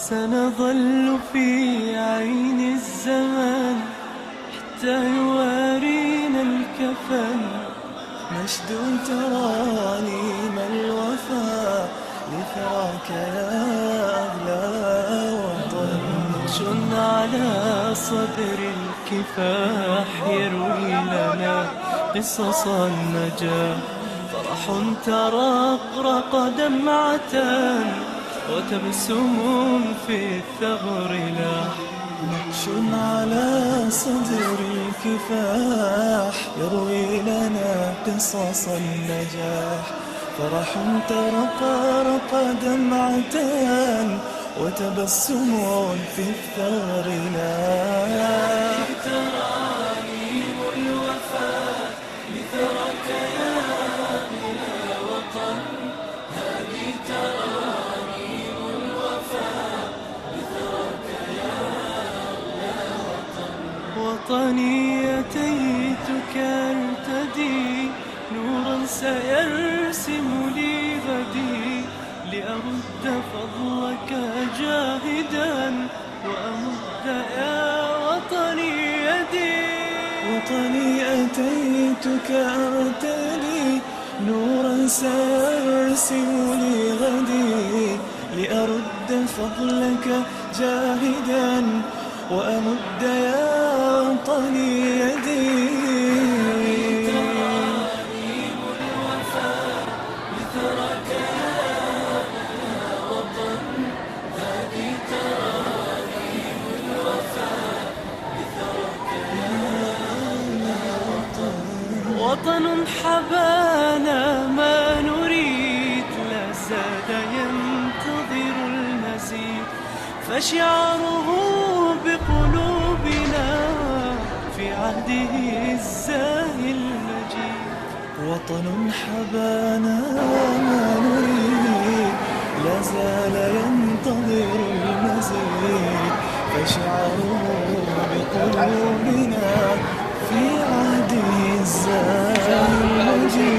سنظل في عين الزمان حتى يوارينا الكفن، نشد ترانيم الوفا لثراك يا أغلى وطن. نقش على صدر الكفاح يروي لنا قصص النجاح، فرح ترقرق دمعة وتبسم في الثغر لاح. نقش على صدر الكفاح يروي لنا قصص النجاح، فرح ترقرق دمعة وتبسم في الثغر لاح. ترانيم الوفاء لثرك يا أغلى وطن، هذه ترانيم الوفاء لثرك يا أغلى وطن. وطني أتيتك أرتدي نورا سيرسم لي غدي، لأرد فضلك جاهدا وأمد يا وطني يدي. وطني أتيتك أرتدي نورا سيرسم لي غدي، لأرد فضلك جاهدا وأمد يا وطني يدي. وطن حبانا ما نريد، لا زال ينتظر المزيد، فشعاره بقلوبنا في عهده الزاهي المجيد. وطن حبانا ما نريد، لا زال ينتظر المزيد، فشعاره بقلوبنا في عهده الزاهي المجيد.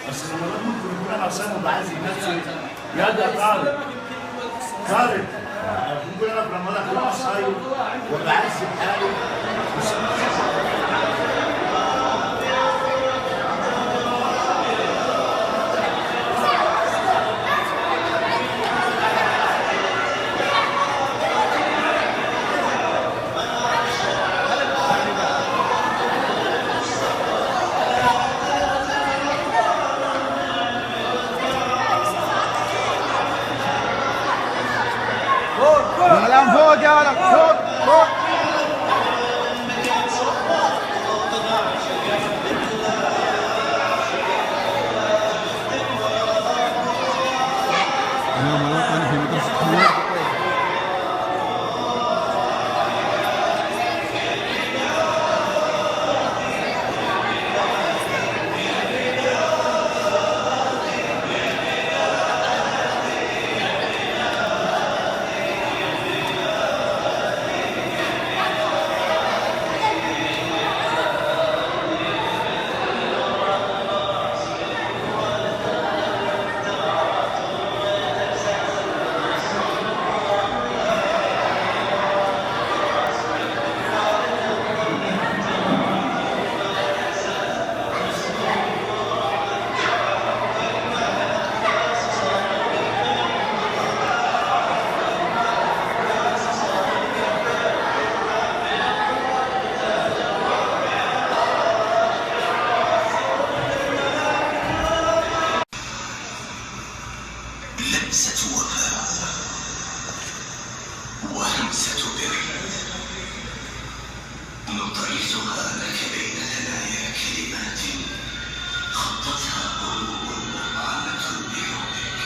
بس رمضان ممكن يكون انا عشان بعزم نفسي يا ده طارق ممكن انا في رمضان اكون صايم وبعزم حالي. الان فوق يا ولد، فوق فوق. انا ملاقاني في مدرسة همسة وفاء وهمسة بر نطرزها لك بين ثنايا كلمات خطتها قلوب مطعمة بحبك.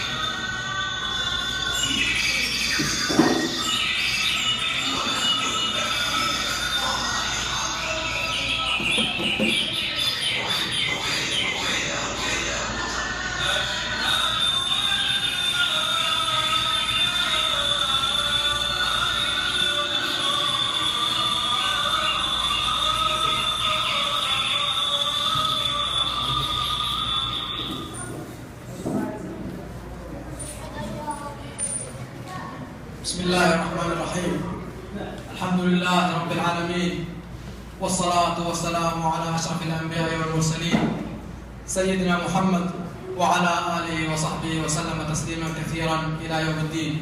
ولا بسم الله الرحمن الرحيم. الحمد لله رب العالمين، والصلاة والسلام على أشرف الأنبياء والمرسلين سيدنا محمد وعلى آله وصحبه وسلم تسليما كثيرا إلى يوم الدين.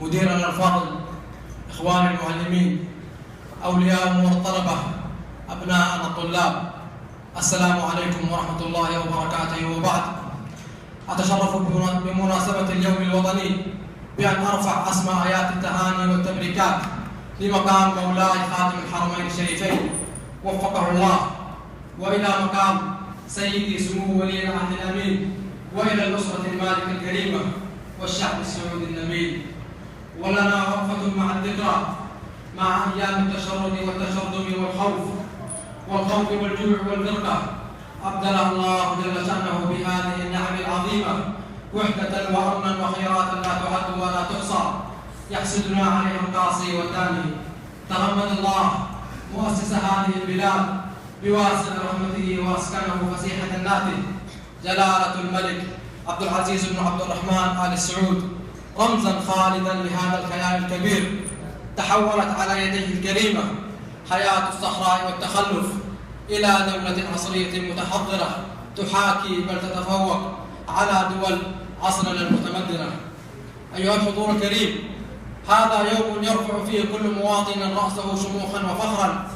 مديرنا الفاضل، إخواني المعلمين، أولياء أمور الطلبة، أبناءنا الطلاب، السلام عليكم ورحمة الله وبركاته. وبعد، أتشرف بمناسبة اليوم الوطني بأن أرفع أسمى آيات التهاني والتبريكات لمقام مولاي خاتم الحرمين الشريفين وفقه الله، وإلى مقام سيدي سمو ولي العهد الأمين، وإلى الأسرة المالكة الكريمة والشعب السعودي النبيل. ولنا وقفة مع الذكرى، مع أيام التشرد والتشرذم والخوف والجوع والغرقة، أبدلها الله جل شأنه بهذه النعم العظيمة وحدة وأمنا وخيرات لا تعد ولا تحصى، يحسدنا عليها القاصي والداني. تغمد الله مؤسس هذه البلاد بواسع رحمته وأسكنه فسيحة الناتج جلالة الملك عبد العزيز بن عبد الرحمن آل سعود، رمزا خالدا لهذا الكيان الكبير. تحولت على يديه الكريمة حياة الصحراء والتخلف إلى دولة عصرية متحضرة تحاكي بل تتفوق على دول عصرنا المتمدنة. أيها الحضور الكريم، هذا يوم يرفع فيه كل مواطن رأسه شموخا وفخرا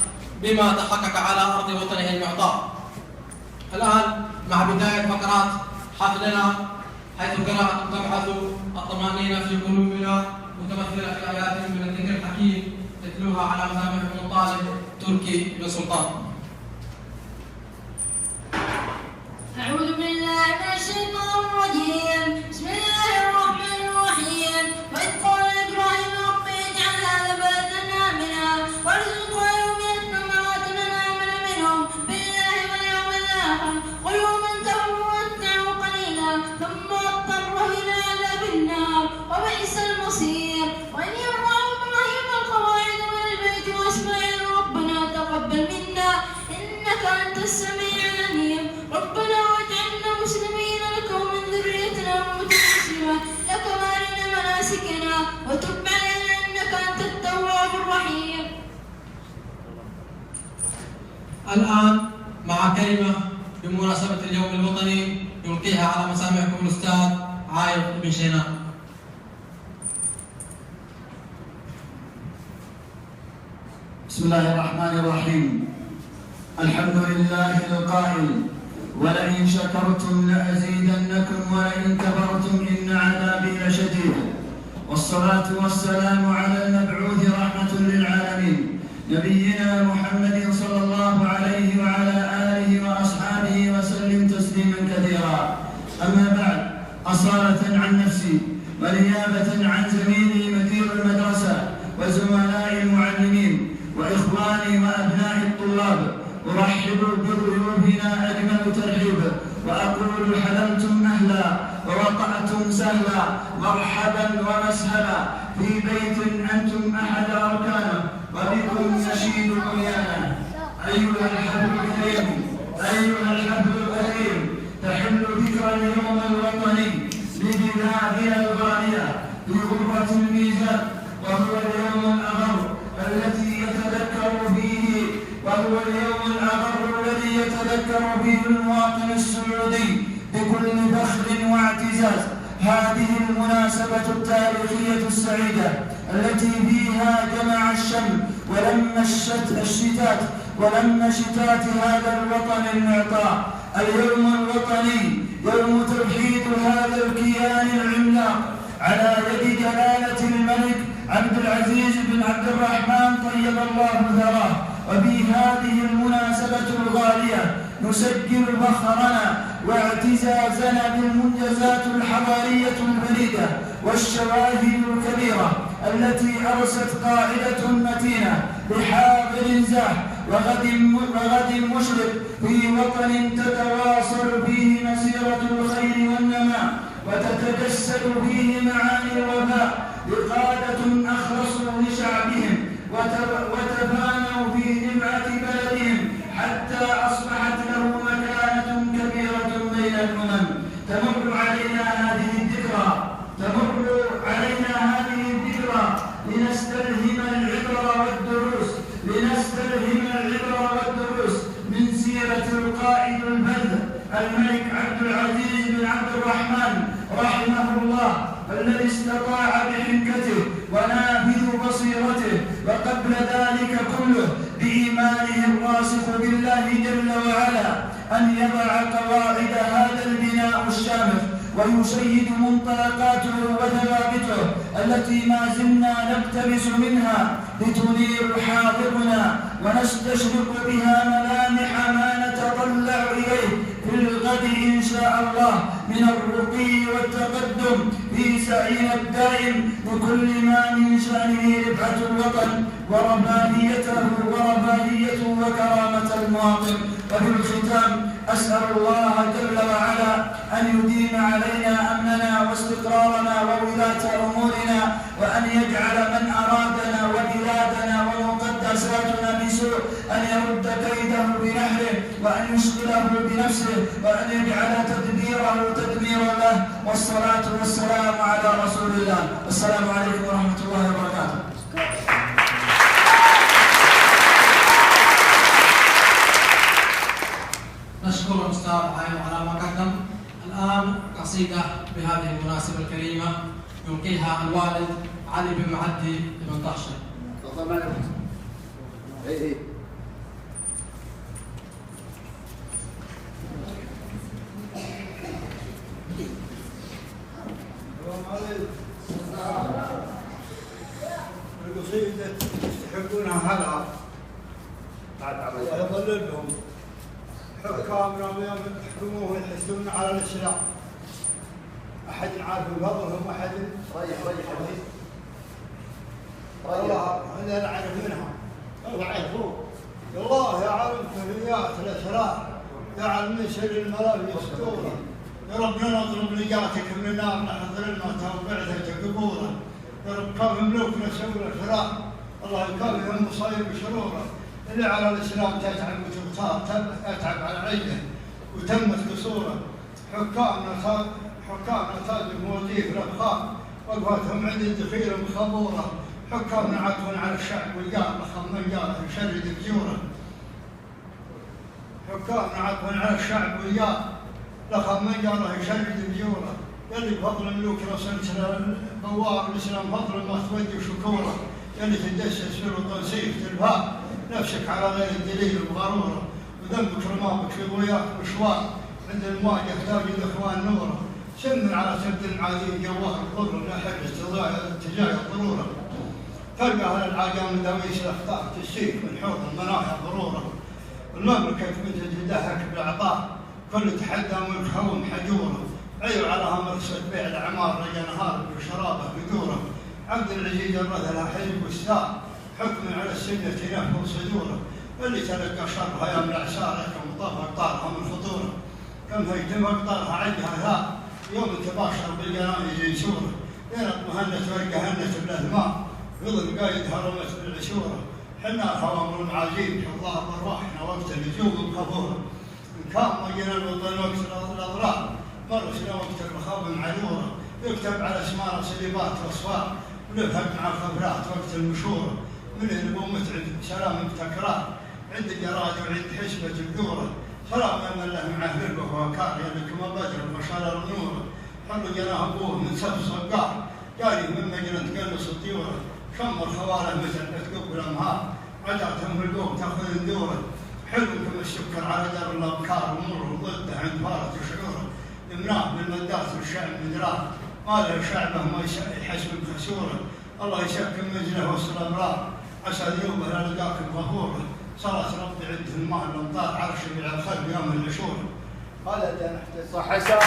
بما تحقق على أرض وطنه المعطاء. الآن مع بداية فقرات حفلنا، حيث قراءة تبعث الطمأنينة في قلوبنا متمثلة في آيات من الذكر الحكيم تتلوها على مسامع المطالب تركي بن سلطان. أعوذ بالله من الشيطان الرجيم. بسم الله الرحمن الرحيم. وإذ قال إبراهيم رب اجعل هذا بلدا آمنا وارزق أهله من الثمرات من آمن منهم بالله واليوم الآخر قلوا من تمتعوا قليلا ثم اضطره إلى عذاب النار وبئس المصير. وإن يرفع إبراهيم القواعد من البيت وإسماعيل ربنا تقبل منا إنك أنت السميع العليم. ربنا واجعلنا مسلمين لك ومن ذريتنا أمة مسلمة لك وارنا مناسكنا وتب علينا إنك أنت التواب الرحيم. الآن مع كلمة بمناسبة اليوم الوطني يلقيها على مسامعكم الأستاذ عايض بن شيناء. بسم الله الرحمن الرحيم. الحمد لله القائل ولئن شكرتم لأزيدنكم ولئن كفرتم إن عذابي لشديد. والصلاة والسلام على المبعوث رحمة للعالمين نبينا محمد صلى الله عليه وعلى آله وأصحابه وسلم تسليما كثيرا. أما بعد، أصالة عن نفسي ونيابة عن زميلي مدير المدرسة وزملاء المعلمين وإخواني وأبناء الطلاب، أرحب بضيوفنا أجمل ترحيب وأقول حلمتم أهلا ووقعتم سهلا، مرحبا ومسهلا في بيت أنتم أحد أركانه وبكم نشيد بنيانه. أيها الحفل الكريم، أيها الحفل الكريم، تحل ذكرى اليوم الوطني لبلادنا الغالية في غرفة الميزان، وهو اليوم الأغر الذي يتذكر فيه المواطن السعودي بكل فخر واعتزاز هذه المناسبة التاريخية السعيدة التي فيها جمع الشمل ولم شتات هذا الوطن المعطاء. اليوم الوطني يوم توحيد هذا الكيان العملاق على يد جلالة الملك عبد العزيز بن عبد الرحمن طيب الله ثراه. وفي هذه المناسبة الغالية نسجل فخرنا واعتزازنا بالمنجزات الحضارية الفريدة والشواهد الكبيرة التي أرست قاعدة متينة بحاضر زاح وغد مشرق في وطن تتواصل فيه مسيرة الخير والنماء وتتجسد فيه معاني الوفاء بقادة أخلصوا لشعبهم وتفانوا في نفعة بلدهم حتى أصبحت له مكانة كبيرة بين الأمم. تمر علينا هذه الذكرى الذي استطاع بحنكته ونافذ بصيرته وقبل ذلك كله بإيمانه الراسخ بالله جل وعلا أن يضع قواعد هذا البناء الشامخ ويشيد منطلقاته وثوابته التي ما زلنا نقتبس منها لتنير حاضرنا ونستشرق بها ملامح ما نتطلع إليه في الغد إن شاء الله من الرقي والتقدم في سعينا الدائم بكل ما من شأنه رفعة الوطن ورفاهيته وكرامة المواطن. وفي الختام أسأل الله جل وعلا أن يديم علينا أمننا واستقرارنا وولاة أمورنا، وأن يجعل من أرادنا وبلادنا ومقدساتنا بسوء أن يرد كيده بنحره وأن يشغله بنفسه وأن يجعل تدبيره تدميرا له. والصلاة والسلام على رسول الله. السلام عليكم ورحمة الله وبركاته. نشكر الأستاذ على ما قدم. الآن قصيدة بهذه المناسبة الكريمة يلقيها الوالد علي بن معدي بن طحشة. القصيدة يستحقونها هلا ويضلل بهم حكامنا ويوم يحكموه ويحسون على الإسلام. أحد عارف فضلهم وأحد الله هذا نعرف منها. الله يعرفوه. الله يا عالم كفريات الأسرار يا عالم من سر الملائكة يستورا. يا رب نضرب نجاتك من النار نحضر الموتى وبعثك قبورا. يا رب كافي ملوكنا سووا الفراق. الله يكافي المصايب شرورا. اللي على الإسلام تتعب وتغتار تتعب على عينه وتمت قصوره. حكامنا تاج الموظيف الأبخار وقفتهم عند الدخيل مخبوره. حكامنا عطفا على الشعب والقال لخم من قال يشرد بجوره. حكامنا عطفا على الشعب والقال لخم من قال يشرد بجوره. يلي بفضل ملوك رسلت بواب الإسلام فضل ما تودي شكوره. يلي تدسس في التنسيق تلفاق نفسك على غير الدليل بغرورة. وذنبك رمامك في ضياك مشوار عند المواجهة يحتاج الإخوان نوره. سمن على سد العادي جوار الضر لا حجة تجاه الضرورة. تلقى أهل العاجم دويس الأخطاء تسيك من حوض المناحة ضرورة. المملكة من تدهك بالأعطاء كل تحدى ملك هوم حجورة. عير علىها مرسل بيع الأعمار رجا نهار بشرابه بدوره. عبد العزيز الرذل حزب والساء حكم على السنة ينفذ صدوره. اللي تلقى شرها يا من العسارة كمطهر طارها من فطوره. كم هيتم اقطارها عندها ذا يوم تباشر بالجنائز ينسوره. ينط مهنة والجهنة بالأهماء يظل قايدها رمت بالعشوره. حنا الهوام المعازيم الله برواحنا وقت اللزوم القبوره. إن كان مجينا الوطن وقت الأضرار مرسنا وقت الرخاء معلوره. يكتب على اسمار صليبات واصفار ونفهم مع الخبرات وقت المشوره. من النبو متعب سلام ابتكرار عند الجراد وعند حسبة الدورة. سلام يا من له معه للبه وكار يدك ما بدر وشرر نوره. حر جناه ابوه من سب صقار جاري من مجنة تقلص الطيوره. شمر خواره مثل تقب الانهار عجاتهم القوم تاخذ الدوره. حلو كما السكر على در الابكار ومر ضده عند فارة شعوره. يمناه بالمدات والشعب مدراه ما له شعبه ما يحسب بخسوره. الله يسكن مجله وسط الامرار عسى ذنوبه لا لقاكم غفوره. صلاة ربي عند الماء الامطار عرشي على الخلق يوم العشور. هذا اللي نحتاج صح حساب.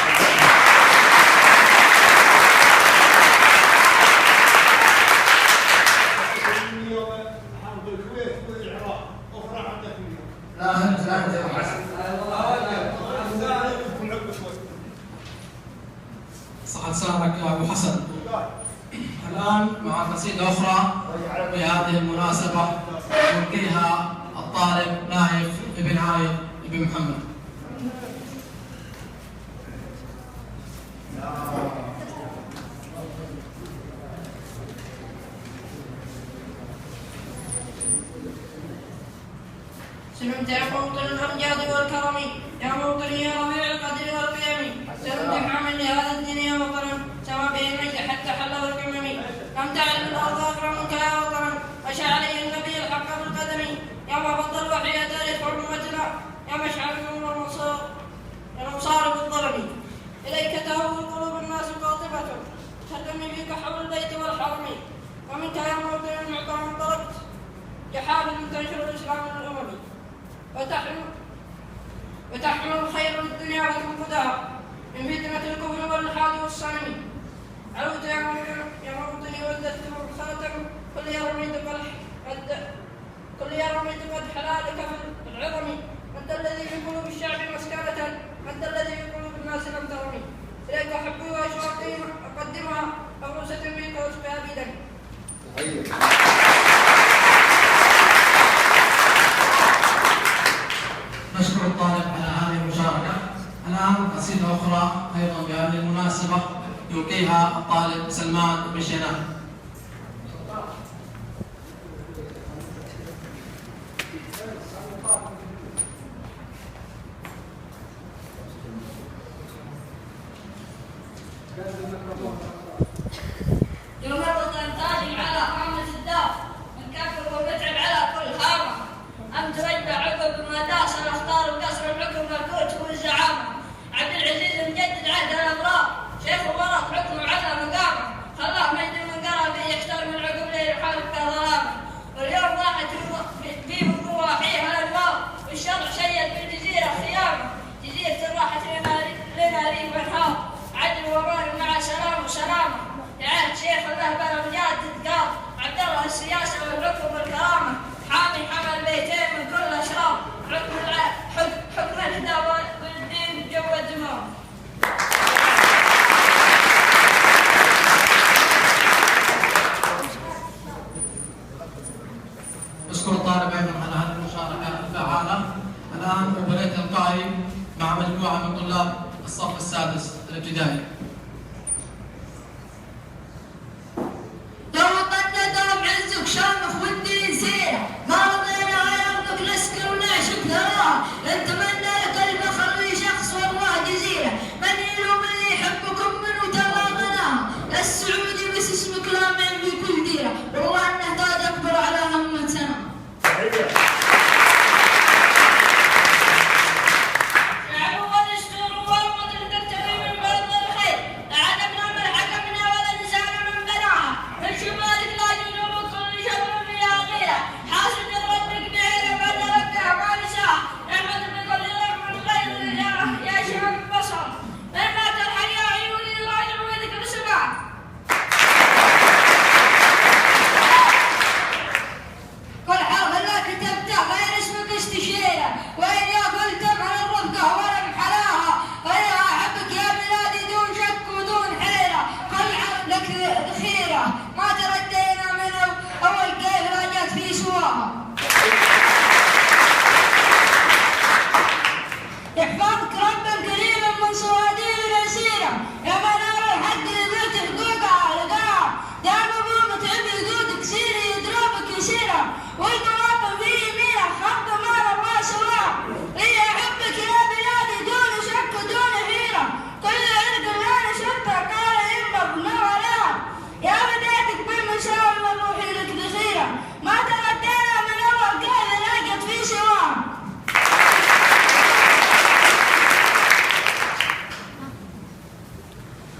حرب الكويت والعراق اخرى عندك اليوم. لا يا حسن. صحة سارك يا أبو حسن. الآن مع قصيدة أخرى بهذه المناسبة يلقيها الطالب نايف بن عايد بن محمد. سلمت يا موطن الأمجاد والكرم يا موطني يا ربيع القدر والقيم سلمت حامل لهذا الدين يا وطن سواء وما به المجد حتى حله القمم. لم تعلم الارض اكرمك يا وطن مشى عليه النبي الحق بالقدم. يا مفضل الوحي يا تاريخ امتنا يا مشعل النور والمصار بالظلم. اليك تهوى قلوب الناس قاطبه تهتمي فيك حول البيت والحرم. ومنك يا موطن المعطى طلبت جحافل تنشر الاسلام للامم. وتحمل الخير للدنيا وتنقذها من فتنة الكفر والإلحاد والصنم. عودت يا موطني ولدت بخلتكم كل يوم رميت قد حلالك في العظم. أنت الذي في قلوب الشعب مسكنة أنت الذي في قلوب الناس لم ترمي. إليك حبي وأشواقي أقدمها فروسة منك وأسقيها بدم. نشكر الطالب على هذه المشاركة. الآن قصيدة أخرى أيضا بهذه المناسبة يلقيها الطالب سلمان بن شنان. يمرض انتاجي على خامة الدار من كفر ومتعب على كل خامة. أم ترجع عقب ما داس الاختار وقصر الحكم الكوت والزعامة. عبد العزيز مجدد عهد الأبرار شيخ ورط حكمه على مقامه. خلاه مجد من قرى فيه يحترم العقب ليه يحارب كظلامه. واليوم ضاحت فيه من رواحيها الأنوار والشرع شيد بالجزيرة خيامه. جزيرة الراحة لنا ريف وانهار عدل ومان مع سلام وسلامه. يعهد شيخ الله مجاد قال عبد الله السياسة والحكم والكرامة. حامي حمى البيتين من كل أشرار حكم الهدى والدين جو الدمار. نشكر الطالب أيضا على هذه المشاركة الفعالة. الآن أبنيت القائم مع مجموعة من طلاب الصف السادس الابتدائي. لو طنت درب عزك شامخ والدين سيره ما رضينا على ارضك نسكر ونعشق ثراها. نتمنى لك الفخر لشخص والله جزيره من يلوم اللي يحبكم منه تواضعنا. السعودي بس اسمك لامع في كل ديره والله انه تاج اكبر على همة سنه.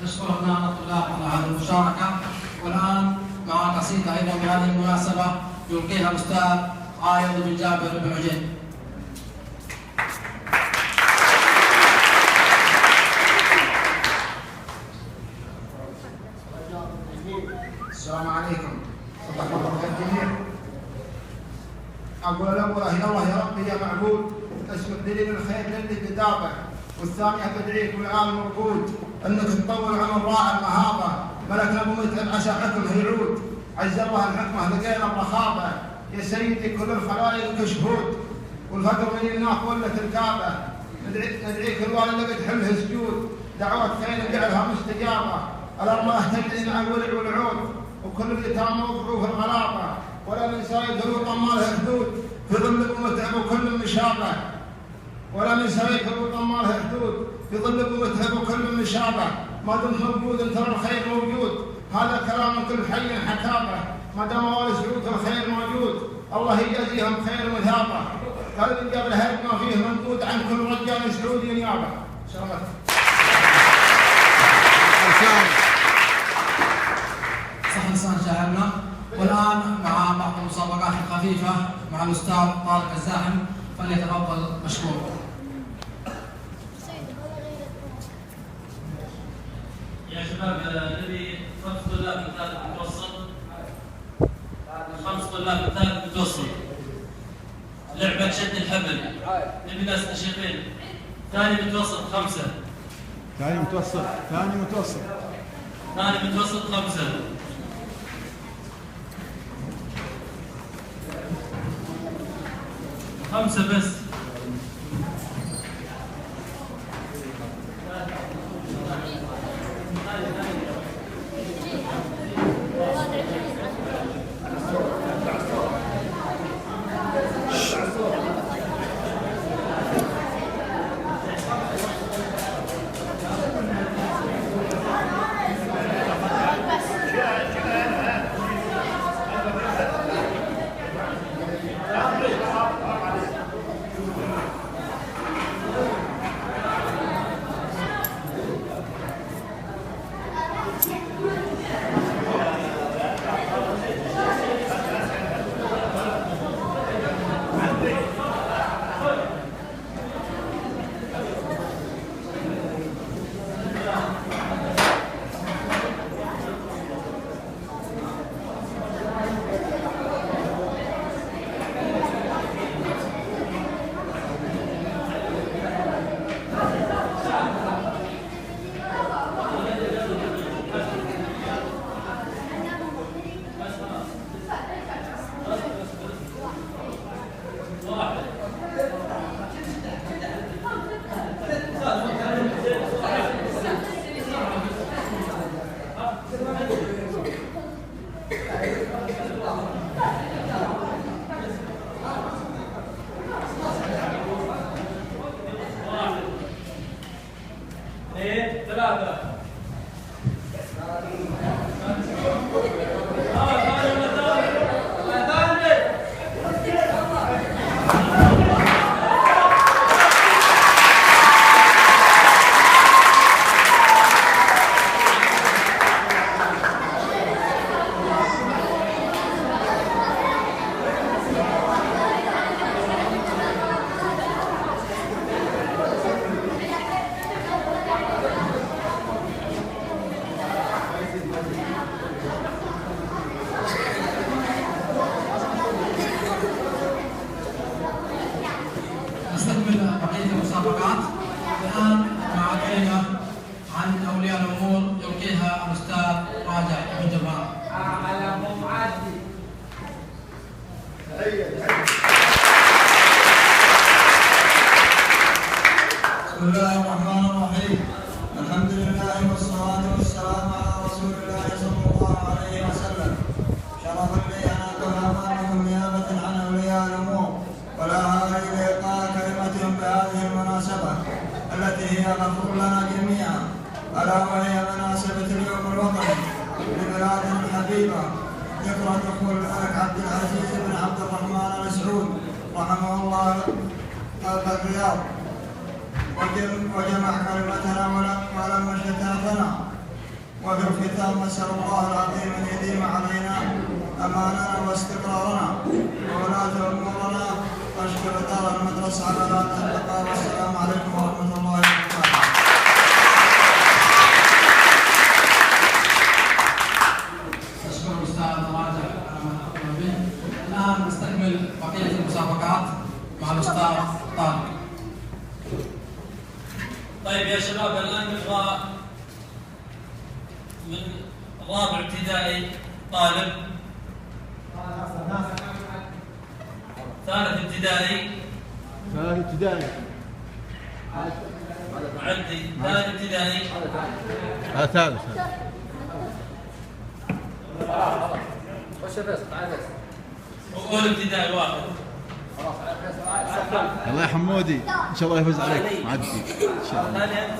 نشكر أبناء الطلاب على هذه المشاركة. والآن مع قصيدة أيضا بهذه المناسبة يلقيها الأستاذ عايض بن جابر بن عجين. السلام عليكم. صباح الله الجميع. أقول الأول يا الله يا ربي يا معبود اسمك دليل الخير للي كتابه. والثانية بدعيك والآن موجود أنك تطول عمر راعي المهابة. ملك أبو متعب عسى حكمه يعود. عز الله الحكمة لقينا الرخابة. يا سيدي كل الخلائق كشهود والفقر من الناق ولت الكعبة. ندعيك الوالد لقد حله سجود. دعوات خير جعلها مستجابة. الأرواح تجري مع الولع والعود وكل اليتامى وقعوا في الغلابة. ولا من سايد الوطن له حدود في ظل ابو متعب وكل مشابه. ولا من سايد الوطن له حدود في ظل ابو متعب وكل مشابه. ما دمت موجود ترى الخير موجود. هذا كلام كل حي حكامه، ما دام والد سعود الخير موجود الله يجازيهم خير وثابه. قال قبل هيك ما فيه منقود عن كل رجال سعودي نيابه. سلامات. صح لسان شاعرنا. والان مع بعض المسابقات الخفيفه مع الاستاذ طارق الزاحم، فليتفضل مشكور. يا شباب نبي 5 طلاب من ثالث متوسط، 5 طلاب من ثالث متوسط. لعبة شد الحبل، نبي ناس نشيطين. ثاني متوسط 5. ثاني متوسط 5. خمسة بس. نستكمل بقية المسابقات. الآن مع كلمة عن أولياء الأمور يلقيها الأستاذ راجع بن جبار. بسم الله الرحمن الرحيم. الحمد لله والصلاة والسلام على رسول الله صلى الله عليه وسلم. شرف لي أن أكون أمامكم نيابة عن أولياء الأمور، ولا هذا لإلقاء كلمتهم بهذه المناسبة التي هي غفر لنا جميعا، ألا وهي مناسبة اليوم الوطني لبلادنا الحبيبة، ذكرى دخول الملك عبد العزيز بن عبد الرحمن ال سعود رحمه الله الرياض، وجمع كلمتنا ولم شتاتنا. وفي الختام نسأل الله العظيم أن يديم علينا أماننا واستقرارنا وولاة أمورنا، وأشكر دار المدرسة على هذا اللقاء، والسلام عليكم ورحمة الله وبركاته. أشكر الأستاذ راجع على ما أقوم به. الآن نستكمل بقية المسابقات مع الأستاذ طارق. طيب يا شباب الآن نبغى من رابع ابتدائي طالب، ثالث ابتدائي عندي ثالث ابتدائي ثالث وأول ابتدائي واحد. الله يا حمودي ان شاء الله يفوز عليك معدي ان شاء الله. ثاني أنت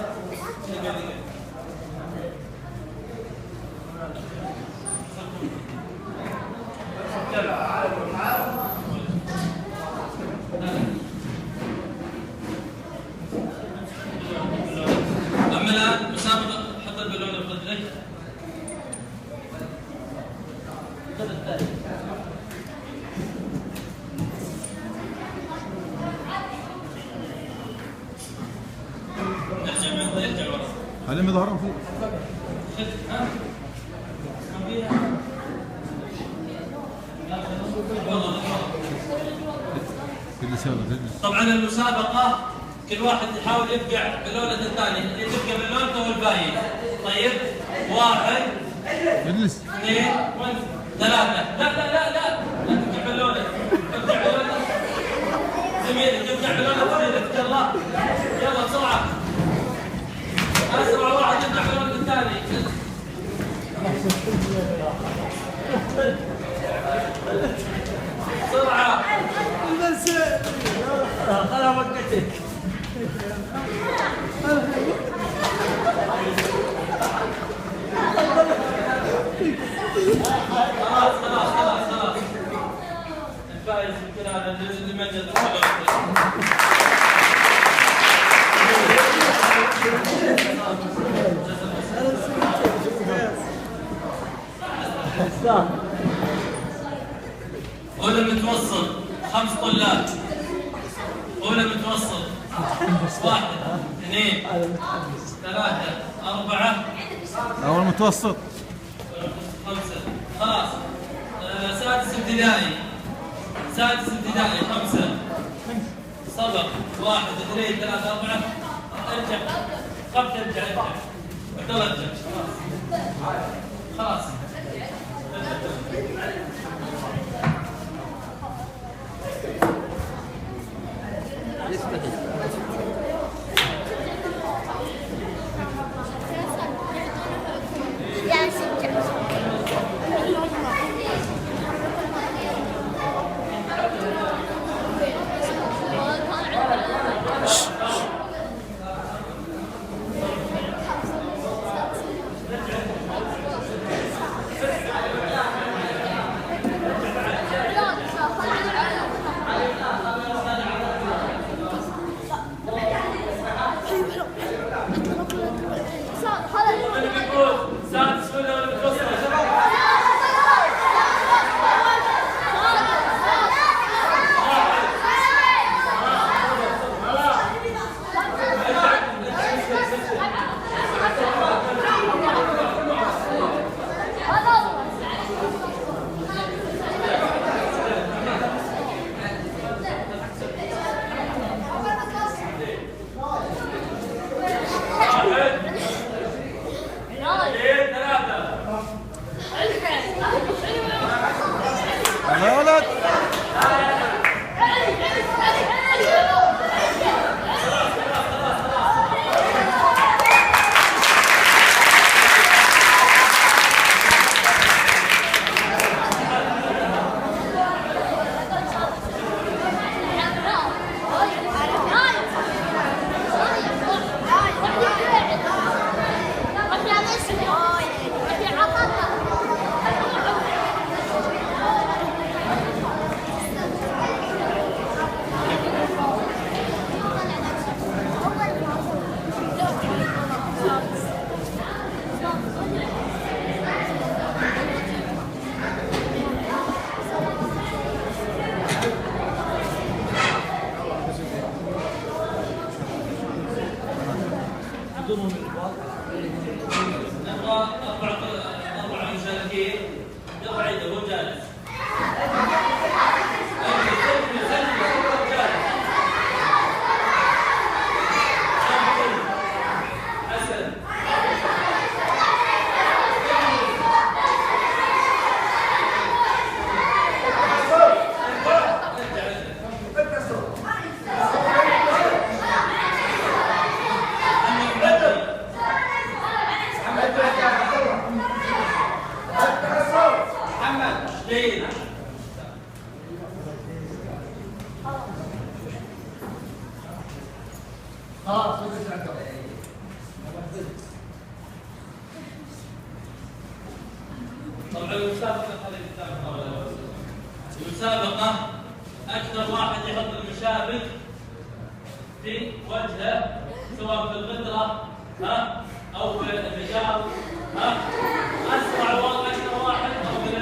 خليهم يظهرون فيه. طبعا المسابقة كل واحد يحاول يفقع بلونة الثاني، اللي تفقع بلونته هو الباين. طيب 1 اجلس 2 3 لا تفقع بلونة، تفقع بلونة زميلي، تفقع بلونة زميلك. يلا بسرعة، أسرع واحد يفقع بلونة الثاني. بسرعة خلاص وقتك. خلاص الفائز يمكن هذا اللي مجد. أولى متوسط 5 طلاب. أولى متوسط 1 2 3 4 أول متوسط 5. خلاص سادس ابتدائي 5 سبق 1 2 3 4. ارجع قبل ارجع ترجع. خلاص يا ولد. نبغى 4 مشاركين. يرفع يده وهو جالس. حسن جيد. طبعا المسابقة أكثر واحد يحط المشابك في وجهه سواء في الغدرة أو في الرجال أسرع أكثر واحد أو من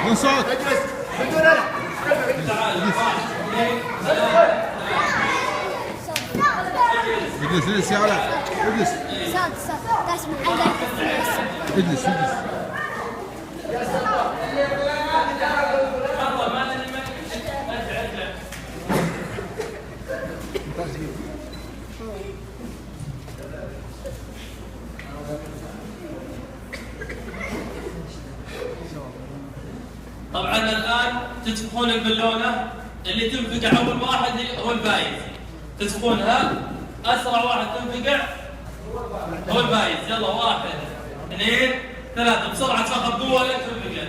بدون صوت. اجلس بدون انا. اجلس يا ولد. اجلس. اجلس. طبعا الان تنفخون البالونه، اللي تنفقع اول واحد هو الفايز. تنفخونها، اسرع واحد تنفقع هو الفايز. يلا 1 2 3 بسرعه تفخر قوه لين تنفقع.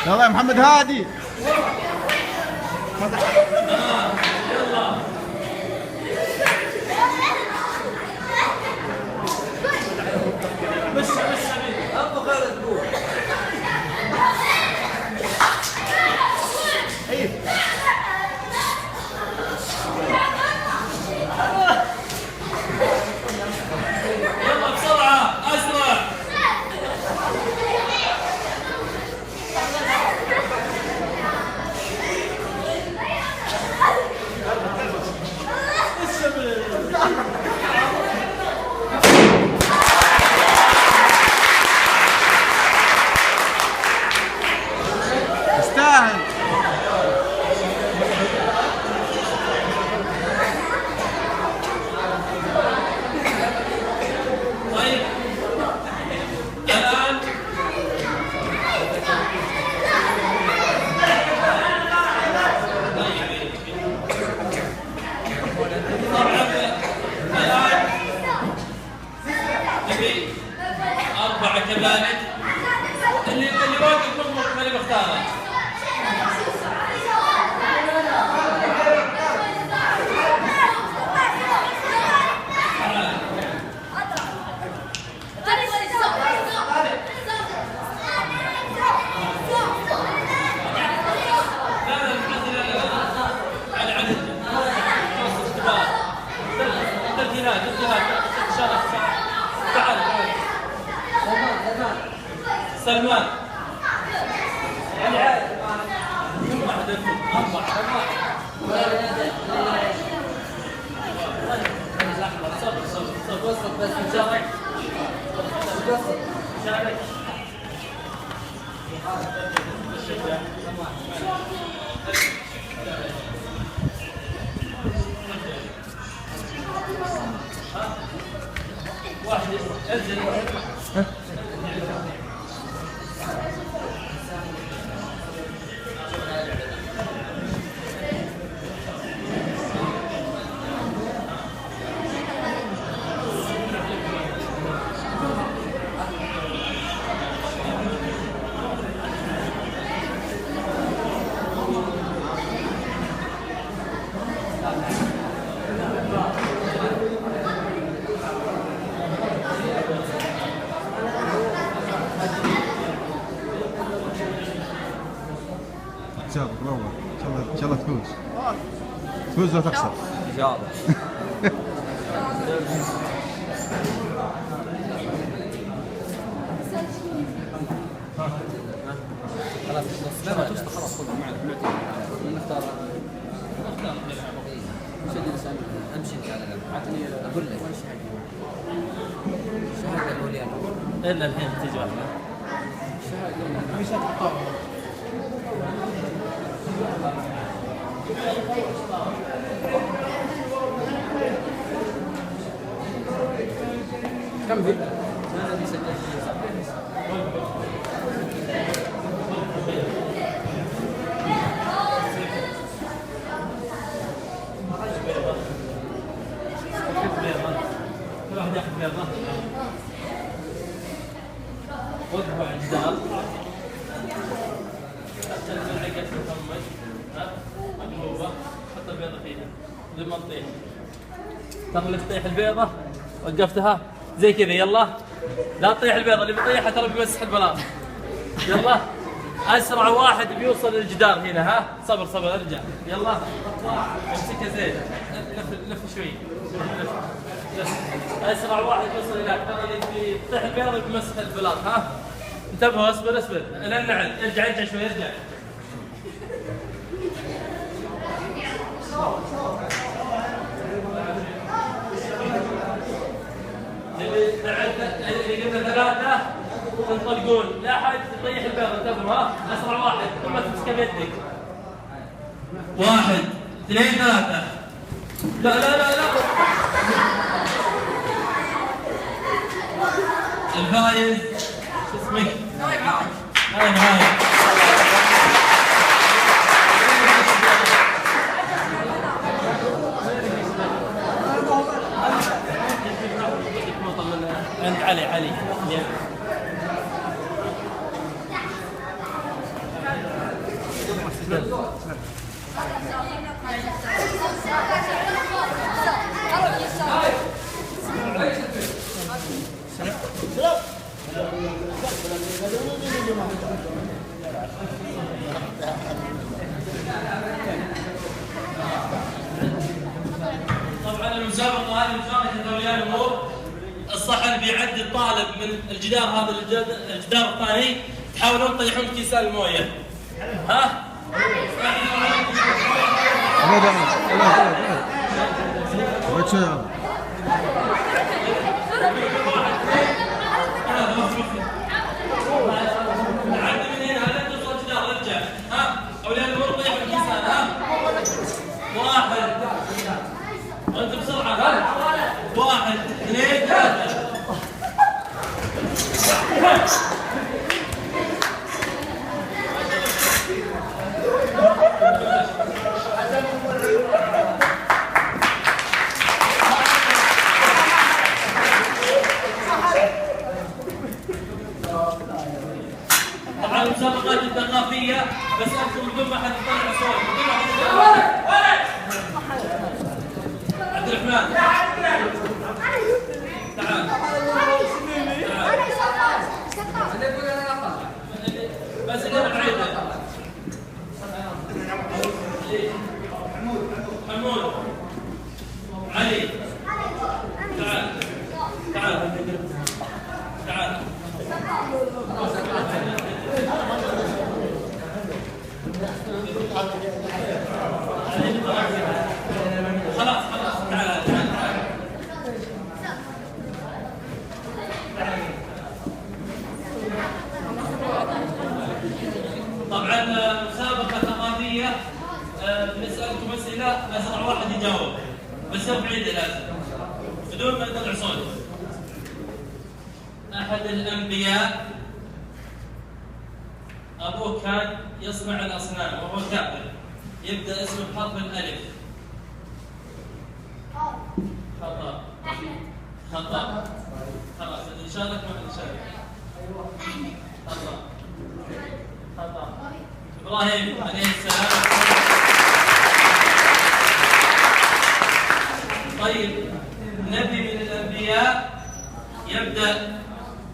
يلا يا محمد هادي. يلا بس ابو خالد قول. يلا بسرعه اسرع. استاهل. طيب الآن طبعا الآن نبي 4 كذلك. اللي واقف يضبط اللي بختاره. سلمان واحد انزل. شاطر برافو. ان شاء الله تفوز. تفوز ولا تخسر؟ ان شاء الله. خلاص لا ما تشطح خلاص خذ معك نختار شد الانسان امشي انت على جنب عطني اقول لك وين الشهاده الاولى الا الحين تجي واحده الشهاده كم في؟ كل واحد ياخذ بيضه. وقفوا على الجدار. تنزل عقد تطمج. مقلوبه. حط البيضه فيها. زي ما تطيح. ترى اللي تطيح البيضه وقفتها زي كذا. يلا لا تطيح البيضه، اللي بيطيحها ترى بيمسح البلاط. يلا اسرع واحد بيوصل للجدار هنا. ها صبر صبر ارجع يلا امسكها زين لف شوي لف. اسرع واحد يوصل هناك ترى اللي يفتح البيض بمسح البلاط. ها انتبهوا اصبر لا النعل ارجع شوي ارجع. اللي قلنا ثلاثة تنطلقون لا أحد يطيح البيض. انتبهوا ها أسرع واحد ثم تمسكه بيدك. 1 2 3. لا الفايز شو اسمك؟ هاي عند علي طبعا المسابقة هذه مسابقة أولياء الأمور. الصحن بيعد الطالب من الجدار هذا الجدار الثاني تحاولون تطيحون كيسان المويه. ها؟ عد من هنا لا توصل الجدار ارجع. ها؟ اولياء الامور طيحوا الكيسان. ها؟ 1 وانت بسرعه. ها؟ 1 2 3. طبعا المسابقات الثقافية بس انتم بدون ما حد يطلع صوت بدون ما حد يطلع. عبد الرحمن تعال بس انا بعيدة. حمود علي تعال خلاص تعال. طبعا مسابقة ثقافية بنسألكم أسئلة أسرع واحد يجاوب بس يرفع يده لازم بدون ما يطلع صوت. أحد الأنبياء أبوه كان يصنع الأصنام وهو كافر يبدأ اسمه بحرف الألف. خطأ خلاص اللي شارك ما اللي شارك. خطأ إبراهيم عليه السلام. طيب نبي من الأنبياء يبدأ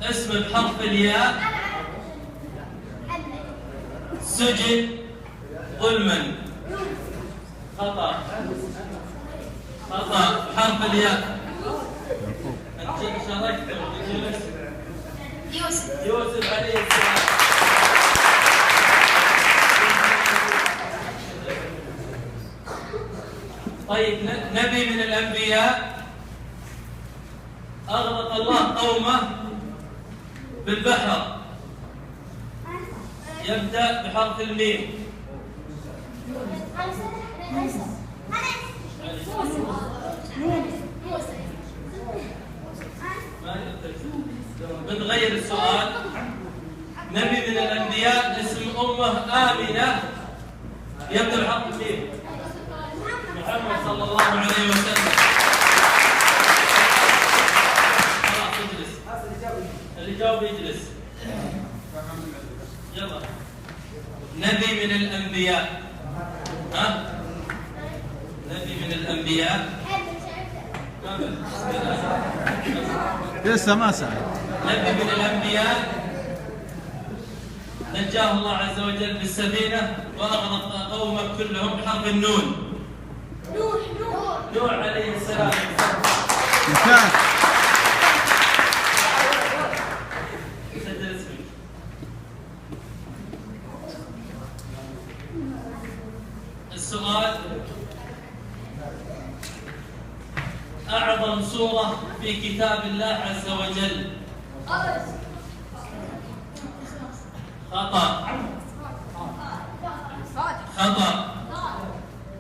اسمه بحرف الياء سجن ظلما. خطأ بحرف الياء. انت شاركت يوسف عليه السلام. طيب نبي من الأنبياء أغرق الله قومه بالبحر يبدأ بحرف الميم. بنغير السؤال. نبي من الأنبياء اسم أمه آمنة يبدأ بحرف الميم. محمد صلى الله عليه وسلم. خلاص اجلس. اللي جاوب يجلس. يلا. نبي من الأنبياء. ها؟ نبي من الأنبياء. لسه ما سأل. نبي من الأنبياء نجاه الله عز وجل بالسفينة وأغرق قومه كلهم بحرف النون. نوح عليه السلام. سجل اسمك. السؤال: أعظم سورة في كتاب الله عز وجل. خطأ.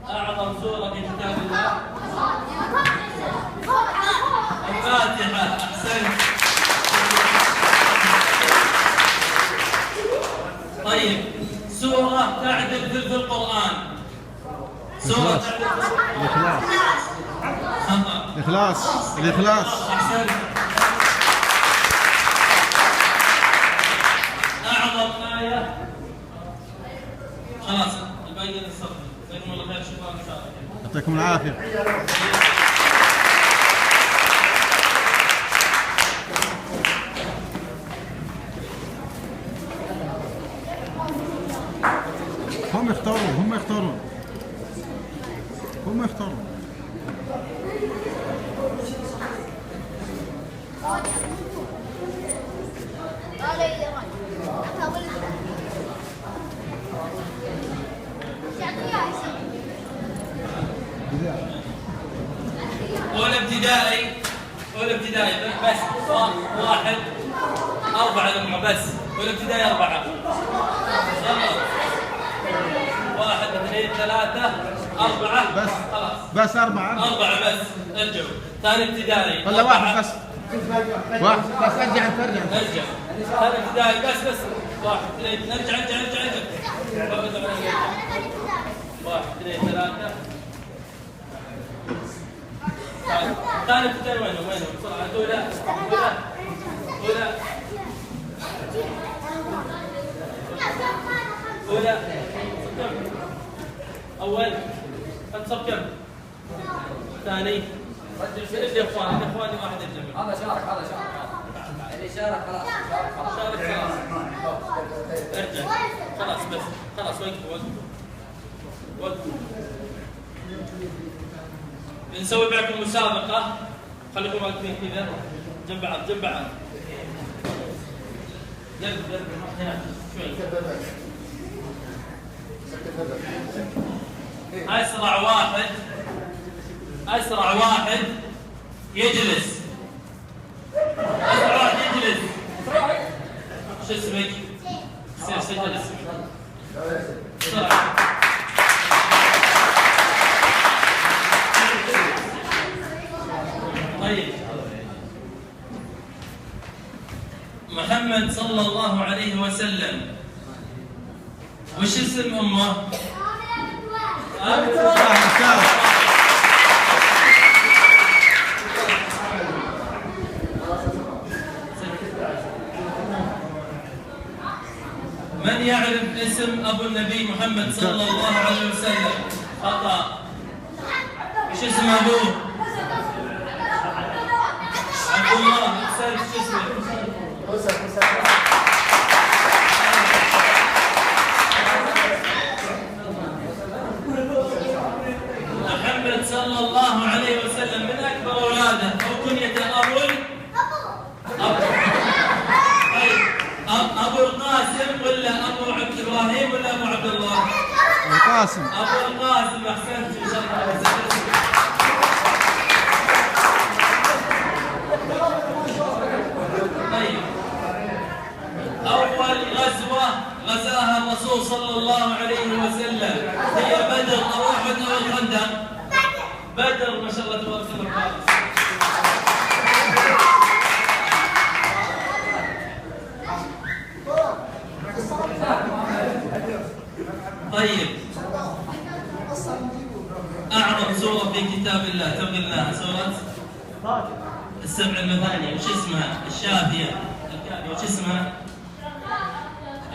أعظم سورة في كتاب الله الفاتحة. أحسنت. طيب، سورة تعدل في القرآن. سورة تعدل في القرآن. الإخلاص. أحسنت. أعظم آية. خلاص الباقي نصف. جزاكم الله خير. شكرا لك. يعطيكم العافية. هم يختارون. أولى ابتدائي بس. 1 4 لمعة بس. أولى ابتدائي 4. 1 2 3 4 بس. خلاص. بس 4 بس. ارجعوا. ثاني ابتدائي. ولا 1 بس. 1 بس. ارجع. ثاني ابتدائي بس. 1 2 ارجع. 1 2 3. ثاني ابتدائي وينهم؟ بسرعة. أولى. أول. صف كم؟ ثاني. الإخواني واحد الجميع. هذا شارك. اللي شارك خلاص. ارجع. خلاص بس. خلاص وقفوا. بنسوي معكم مسابقة. خليكم واقفين كذا جنب بعض. قلب شوي. أسرع واحد يجلس. شو اسمك؟ سجل اسمك بسرعة. طيب، محمد صلى الله عليه وسلم وش اسم أمه؟ من يعرف اسم أبو النبي محمد صلى الله عليه وسلم؟ خطأ. وش اسم أبوه؟ عبد الله. أحسنت. شو اسمه؟ محمد صلى الله عليه وسلم من أكبر أولاده أو كنيته أبو القاسم ولا أبو عبد إبراهيم ولا أبو عبد الله؟ القاسم. أبو القاسم. أحسنت. إن شاء الله. طيب، أول غزوة غزاها الرسول صلى الله عليه وسلم هي بدر أو أحد أو الخندق؟ بدر. ما شاء الله تبارك الله. طيب، أعظم سورة في كتاب الله كم قلناها؟ سورة السبع المثاني. وش اسمها؟ الشافية. الكافية. وش اسمها؟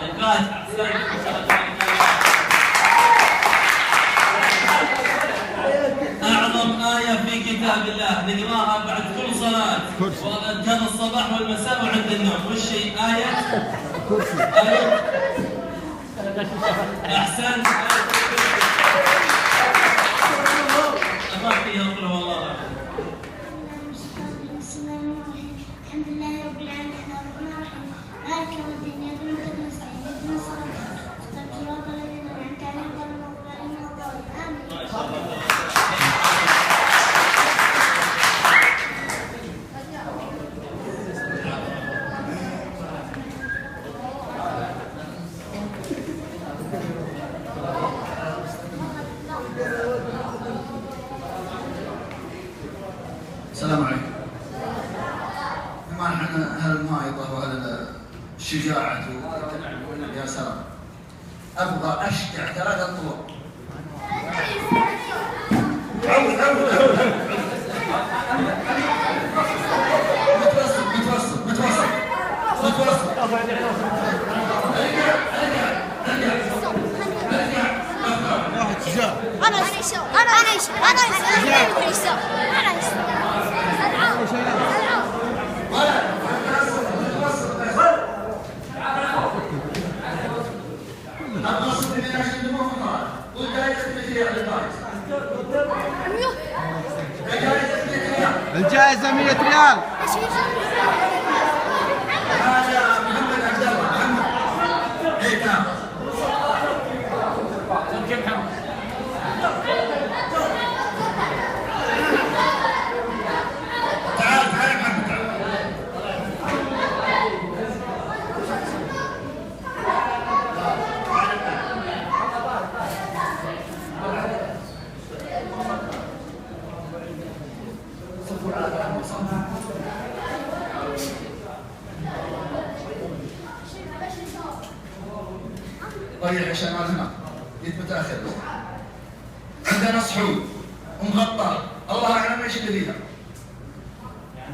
الفاتحة. أعظم آية في كتاب الله نقراها بعد كل صلاة وأذكار الصباح والمساء وعند النوم. وش هي؟ آية احسنت. أبغى يا والله. الحمد لله رب العالمين الرحمن الرحيم مالك يوم الدين إياك نعبد ونستعين اهدنا الصراط الذين أنعمت عليهم غير المغضوب عليهم ولا الضالين آمين. السلام عليكم. طبعا احنا اهل المائضه واهل الشجاعه يا سلام. ابغى اشجع 3 اطوار. متوسط. واحد شجاع. الجائزة 100 ريال. هذا محمد عبد الله. محمد هيك نعم. تعال محمد تعال. طيب عشان ما هنا جيت متاخر. عندنا صحون ومغطى الله اعلم ايش اللي فيها.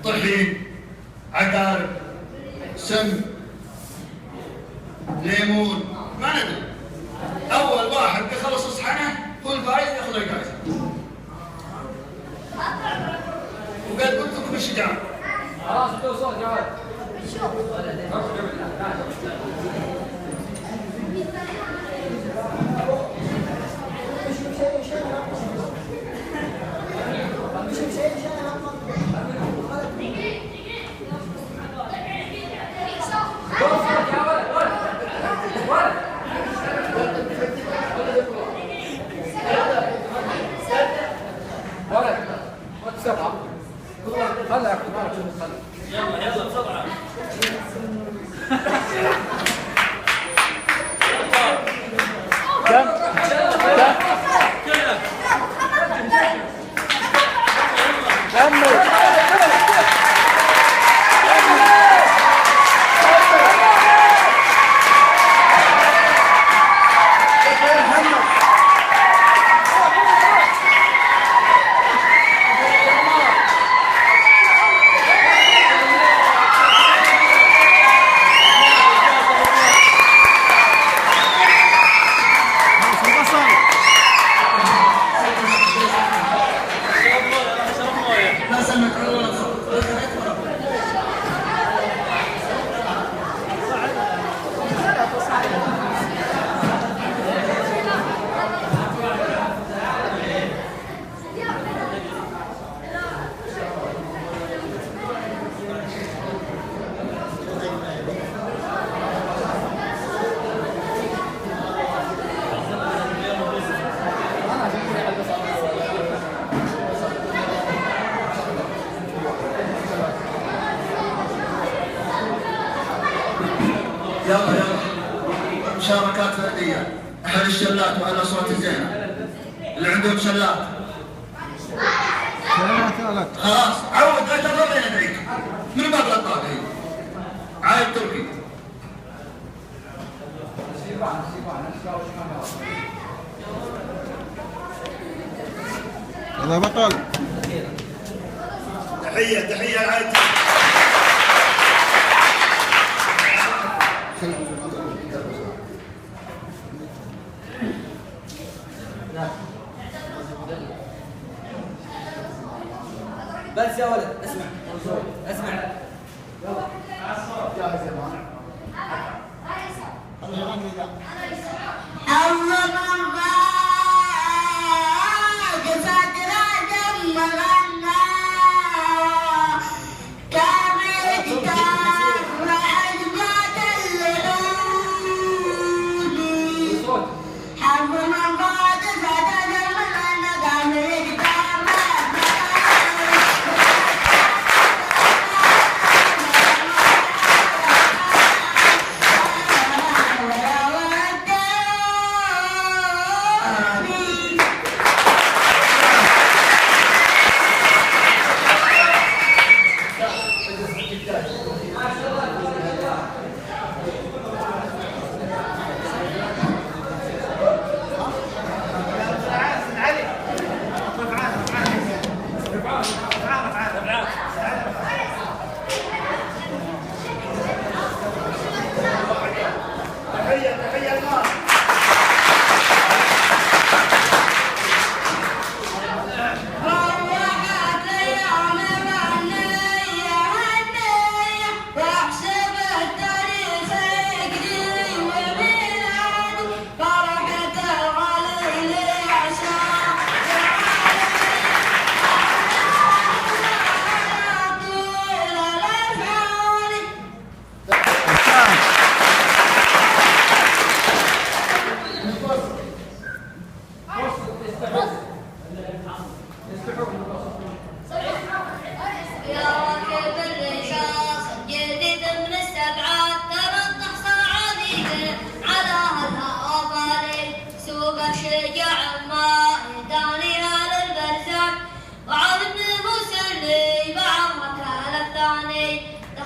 طحين، عقارب، سم، ليمون، ما ندري. اول واحد بيخلص صحنه هو الفايز ياخذ الجائزه. وقد قلت لكم الشجاعه. خلاص توصل يا ولد. يلا بسرعة. يلا مشاركات فردية. أحد الشلات وأهل الأصوات الزينة اللي عندهم شلات. خلاص عود لا تضرني أدعيك. من باب الطاقة عايد تركي. يلا بطل. تحية العايد. بس يا ولد اسمع جاهز يا مان. الله يغني ذا.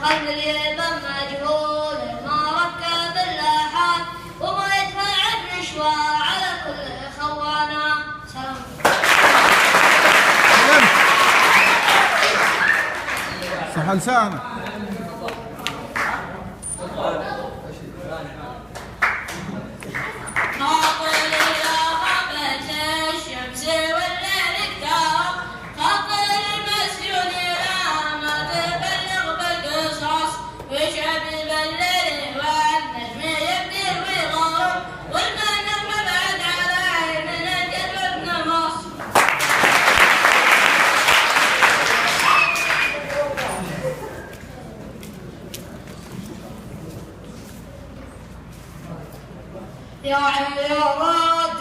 القلب اليمن مجهول ما ركب اللحان وما يدفع الرشوة على كل خوانا. سلام. صح لسانك. يا عيراتنا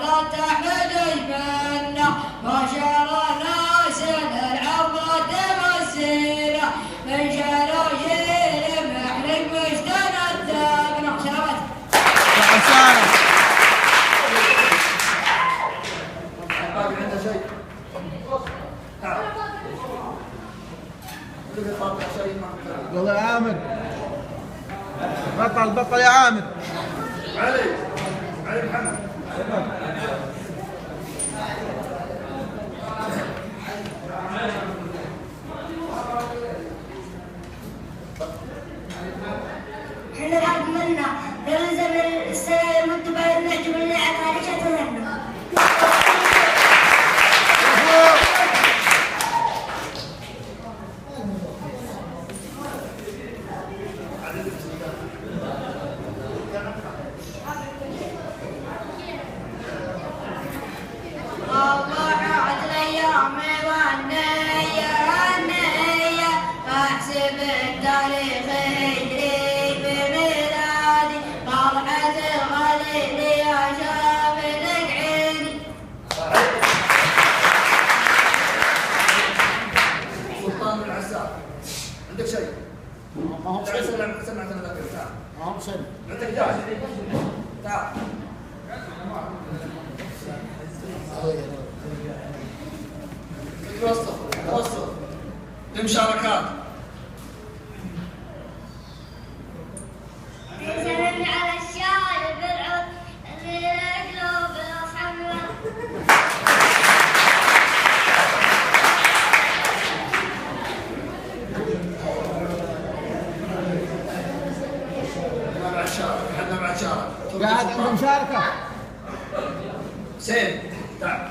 لا تحمد المنة ما شرنا سن العبرة والسيرة من شرايين محرق مجدنا الدابنا. سلامات. يلا يا عامر. بطل يا عامر. علي محمد. احنا نحب منا يلزم السنة المتبعة نحجب اللي عطاني شتلنا. عندك شيء؟ ما هو شيء. سمعتنا ذاك تعال. ما هو شيء. عندك تعال. تعال. توصل لمشاركات. سلمي على الشارع بالعود اللي قلوب الحمراء. احنا مع شارك. قاعد عند مشاركة. سيد تعال.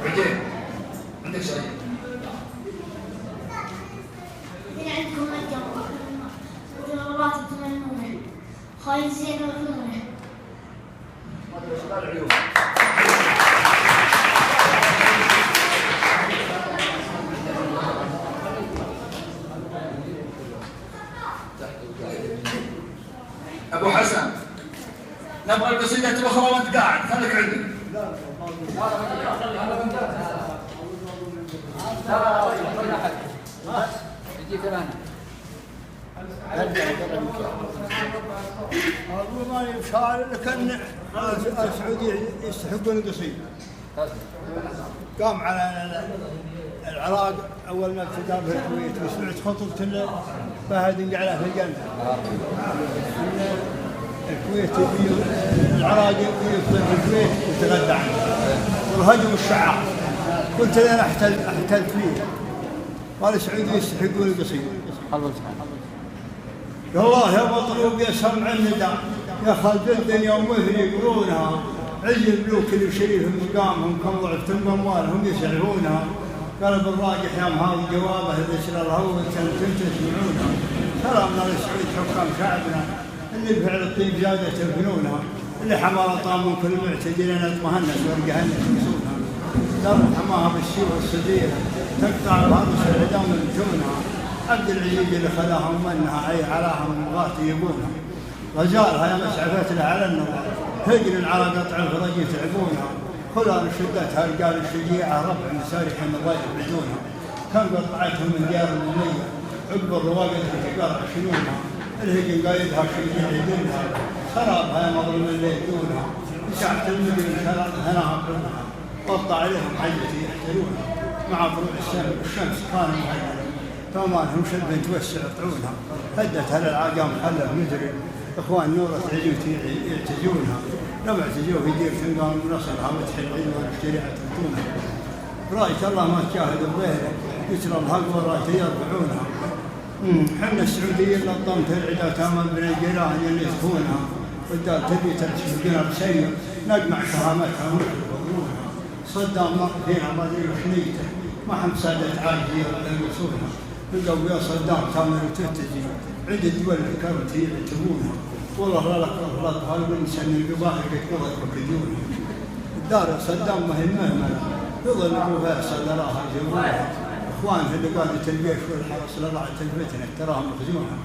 بعدين عندك شيء؟ من عندكم الجواب والجوابات تتمنونه خاين زين وفنونه. أبو حسن نبغى القصيدة الأخرى وأنت قاعد خليك عندي. يجيك الآن. أقول ماني بشار لكن السعودية يستحقون القصيدة. قام على العراق أول ما ابتدى في الكويت وسمعت خطبة فهد قاعدة في الجنة. الكويت العراق يفضل في الكويت وتغدى عنه والهجم الشعار. قلت أنا أحتل فيه. قال السعودية يستحقون القصيدة. والله يا مطلوب يا سمع النداء يا خالد الدنيا ومثل يقولونها عز الملوك اللي شريف مقامهم كم ضعف اموالهم يسعفونها. قال بالراجح يا مهاوي جوابه اذا شرى الهوى سنتين تسمعونها. سلامنا للسعود حكام شعبنا اللي بفعل الطيب زادة الفنونها اللي حمار طام من كل معتدلين اطمهنس ورقهنس يمسونها. دار حماها بالشيوخ الصديره تقطع الهرس العدام الجونها. عبد العزيز اللي خلاها ومنها عي عراها من مغاتي يبونها. غزالها يا مسعفات له على النظر هجر على قطع الفرج يتعبونها. خلال شدتها رجال الشجيعه ربع مسارح النضايج بدونها. كم قطعتهم من ديار المنيه عقب الرواقد الكبار عشنونها. الهجن قايدها شجيع يدونها. خرابها يا مظلوم اللي يدونها. ساعة المدن هناها كلها وقطع عليهم حيتي يحتلونها مع طلوع الشمس كانوا مهيئين فما لهم شبه توسع يطلعونها هدت هل العاقام حلها مدري اخوان نورة عجوتي يعتزونها لم اعتزوا في دير تنقام نصرها وتحل عينها الشريعة تبطونها رايت الله ما تشاهدوا غيره يسرى الحق ورايت يرفعونها حنا السعوديين لطمت العدا تامل بن الجيران اللي يسكونها والدار تبي تلتفقنا بسير نجمع كرامتها ونحرقها صدام ما فيها مدير حنيته ما حم سادت عاجزية ولا يوصولها لقوا يا صدام تامل وتتجي عند الدول الكرت هي يعتبونها والله لا غلط هالمنسى ان القبائل يقدروا يكدونها الدار صدام ما هي مهمله يظل عروها صدراها يجرونها اخوانها اللي قادة الجيش والحرس لضعت الفتنه تراهم يخزونها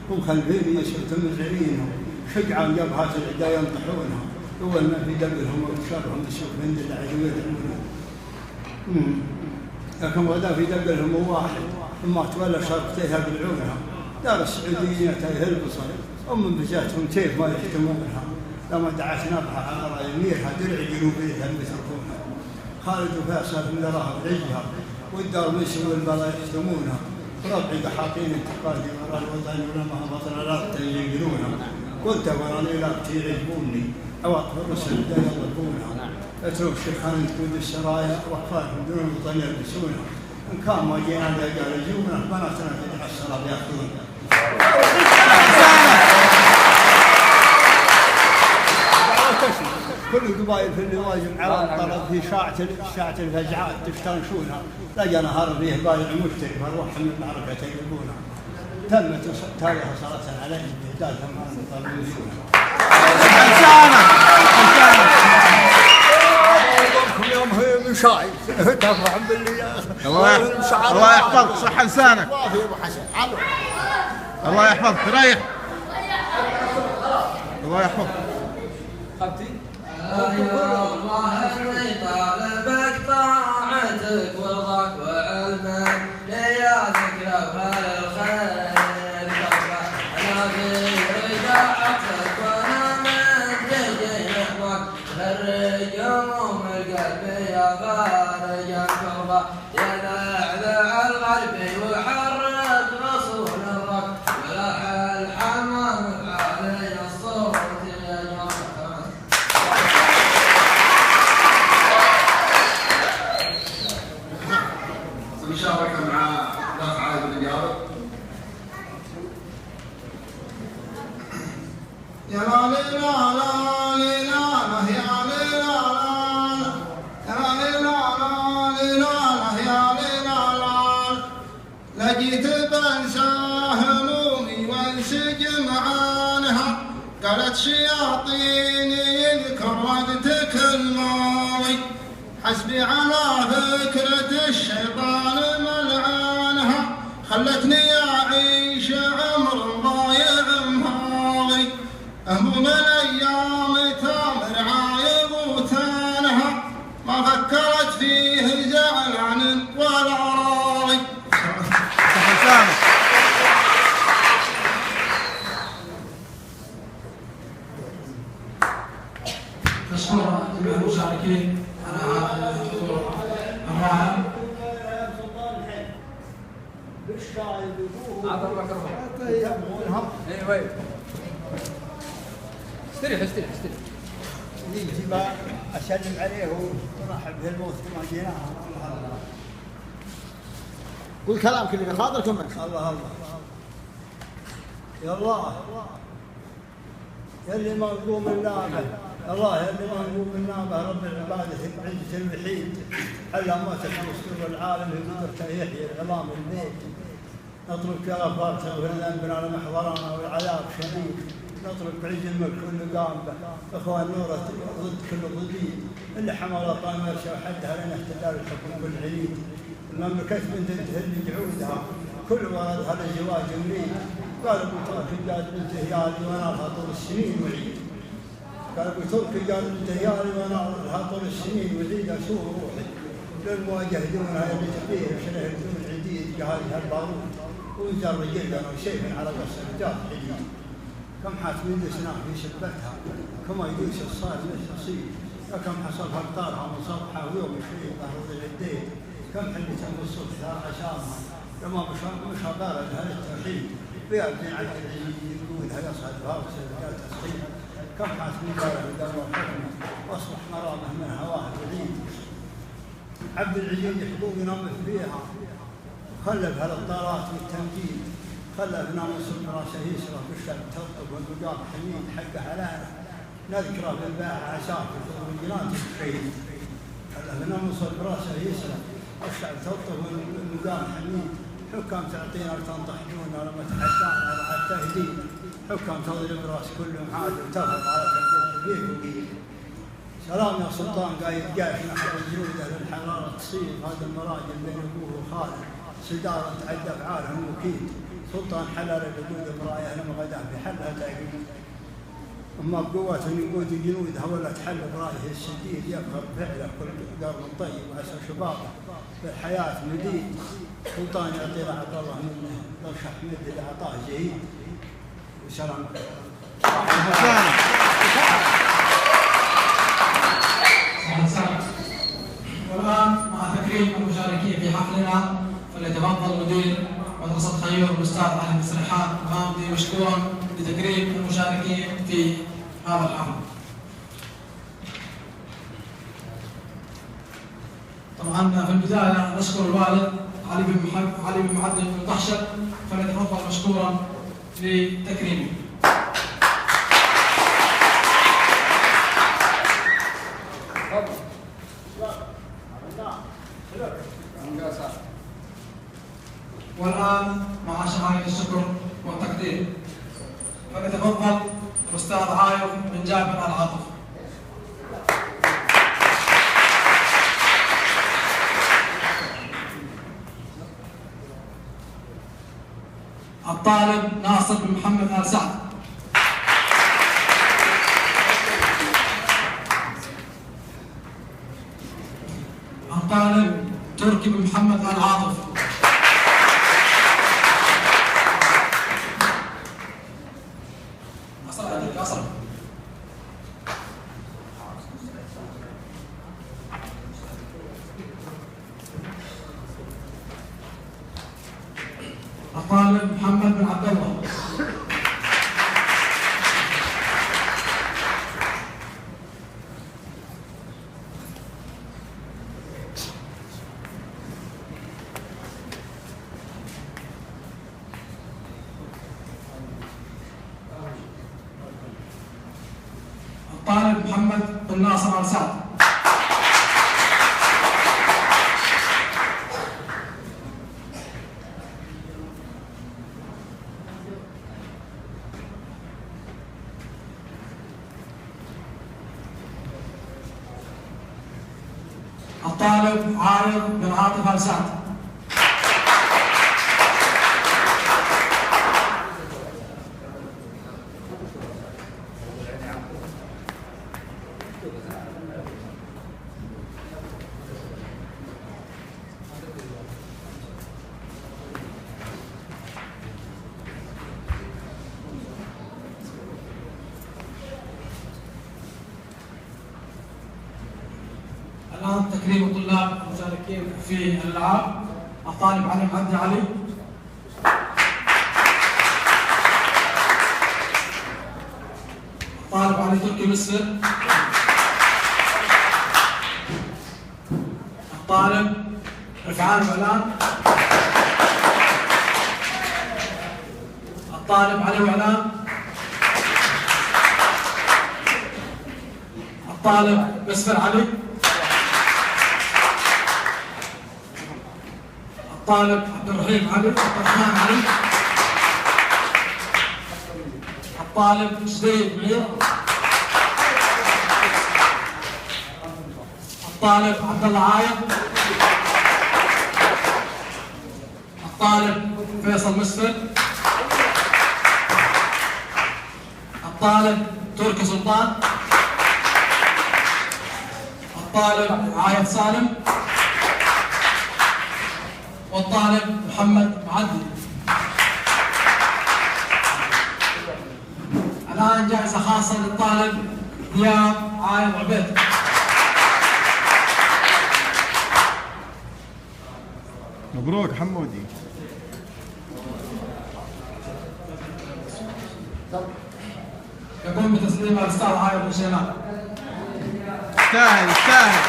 ومخلفين يسكتوا مزعرينهم شجعا جبهات العدا ينطحونها اول ما في دبلهم وشرهم يشوف عند العدو يدعونها لكن غدا في دبلهم واحد ثم تولى شرقتيها بالعونها دار السعوديين تايه البصر ومن بجاتهم كيف ما يحتمونها لما دعت نبحة على يميرها درع جنوبيها المتركونها خالد وفيصل من راها بعجها والدار مشي والبلا يحتمونها ربعي قحاطين انتقادي وراء الوطن ولما بطن الارض ينقلونها قلت وراني لا يعجبوني عواطف الرسل دا يضربونها اترك شيخان تقود السرايا وقفاتهم دون الوطن يلبسونها ان كان ما جينا قال يجونا بناتنا تدعى السراب ياخذونها كل القبائل في النواجم عرب طلب في ساعة الفجعات تفتنشونها لقى نهار فيه بايع مشتري فروح من المعركة يقلبونها تمت تاريخ صلاة عليه بإهداد ثمان طلبونها يوم هي من شاي تفرح باللي الله يحفظك صح لسانك الله يحفظك ريح الله يحفظك خبتي يا الله اني طالبك طاعتك ورضاك وعلمك يا ذكرى وهل الخير انا في رجاعتك وانا من تجي نحوك فرج هموم القلب يا فارج الكربة يا ذعذع القلب وحرك رسول الرب ولاح الحمام علي الصوت يا جماعة مشاركة مع الأخ عايد بن جابر. يا لا لا لا لا لا يا لا لا لا لقيت بنسى همومي وانسجم عنها قالت شياطيني يذكر وقتك الماضي حسبي على فكرة الشيطان ملعانها خلتني أعيش عمر ضايع ماضي هموم الأيام تامر عايب وتانها ما فكرت فيه زعلان ولا راضي نشكر جميع المشاركين على الحضور الرائع. اعطى الميكروفون. ايوه استريح يجي بقى اسلم عليه ونرحب بالموت كما جيناها. قول كلامك اللي بخاطرك من الله يا الله يا اللي مظلوم النابه الله يا اللي مظلوم النابه رب العباده عزة الوحيد على موتك مستور العالم بقدرته يحيي العظام البيت نطلب يا غفار تغفر ذنبنا على محضرنا والعذاب شديد نطلب بعز الملك كل قام به اخوان نوره ضد كل ضديد اللي حمل طامر وحدها لنا احتلال الحكم كل عيد المملكه بنت تهل جعودها كل ولدها للزواج مريد قال ابو ترك الجاد بنت هيالي ونالها طول السنين وعيد قال ابو ترك الجاد بنت هيالي ونالها طول السنين وعيد اشوف روحي للمواجهه دونها يبي تحبيه وشنه بدون عديد جهازها البارود ويزار رجلنا وسيف على قصر الجاد حديد كم حاتمين سنة في شبتها كما يدوس الصار للتصيب كم حصل هالطارها مصبحة ويوم شيء ظهر العدين كم حلت الصبح عشانها لما مش هبارد هذا التوحيد فيها الدين على يقول هذا يصعد بها وسيدات تصحيح كم حاتمين دار الدار والحكمة واصبح مرامه من هواه العيد عبد العزيز حقوق ينظف فيها خلف هالطارات والتمجيد خلف ناموس راسه يسرى بالشعب ترطب والبقاء حميد حق حلاله نذكره بالباع عشاء في الجنات الشهيد خلف ناموس راسه يسرى والشعب ترطب والبقاء حميد حكام تعطينا وتنطحنونا لما تحدانا على التهديد حكام تضرب راس كل عاد وتفرض على تنبيه وقيل سلام يا سلطان قايد جاش نحو الجنود اهل الحراره تصيب هذا المراجل بين ابوه وخاله سداره تعدى افعالهم وكيد سلطان حلال الجنود برايه لما غدا بحلها تعقيد اما بقوه يقود الجنود هولت حل برايه الشديد يفخر فعله كل قرن طيب وعسى شبابه بالحياه مديد سلطان يعطي عبد الله منه لو شحمد اللي اعطاه جهيد وسلام والآن مع تكريم المشاركين في حفلنا فليتفضل مدير مدرسة خيور الأستاذ علي بن سرحان الغامدي مشكورا لتكريم المشاركين في هذا الحفل. طبعا في البداية نشكر الوالد علي بن معدل بن طحشر فليتفضل مشكورا لتكريمه. والآن مع شهادة الشكر والتقدير فليتفضل الأستاذ عايض بن جابر العاطف. الطالب ناصر بن محمد آل سعد. الطالب تركي بن محمد آل عاطف. الطالب محمد بن عبد الله. الطالب محمد بن ناصر آل سعد. الطالب عايض بن عاطف آل سعد. الآن تكريم الطلاب المشاركين في الألعاب. الطالب علي معدي علي. الطالب علي تركي مسر. الطالب رفعان وعلان. الطالب علي وعلان. الطالب مسفر علي. الطالب عبد الرحيم علي. عبد الرحمن علي. الطالب جديد معير. الطالب عبد الله عايض. الطالب فيصل مسفر. الطالب تركي سلطان. الطالب عايض سالم. والطالب محمد معدي. الآن جائزة خاصة للطالب ضياء عايض عبيد. مبروك حمودي. يقوم بتسليم الأستاذ عايض بن شيماء. يستاهل يستاهل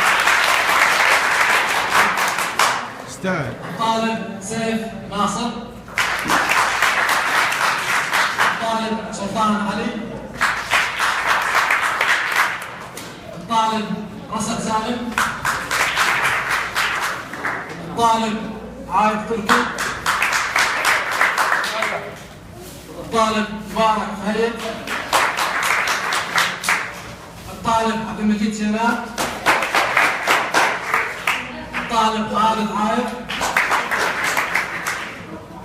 يستاهل. الطالب سيف ناصر. الطالب سلطان علي. الطالب رسل سالم. الطالب عايض تركي. الطالب مبارك فهيد. الطالب عبد المجيد شيماء. الطالب خالد عايض.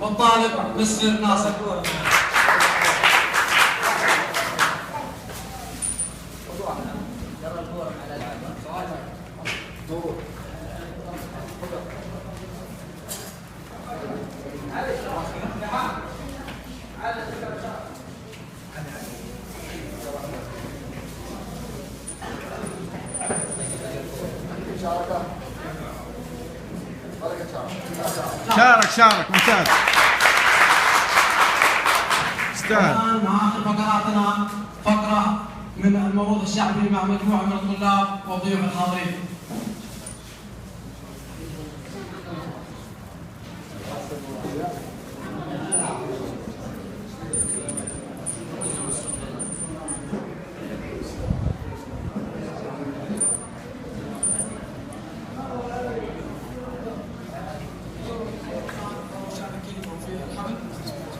والطالب مسفر ناصر. شارك ممتاز. يستاهل. الآن مع آخر فقراتنا فقرة من الموروث الشعبي مع مجموعة من الطلاب والضيوف الحاضرين.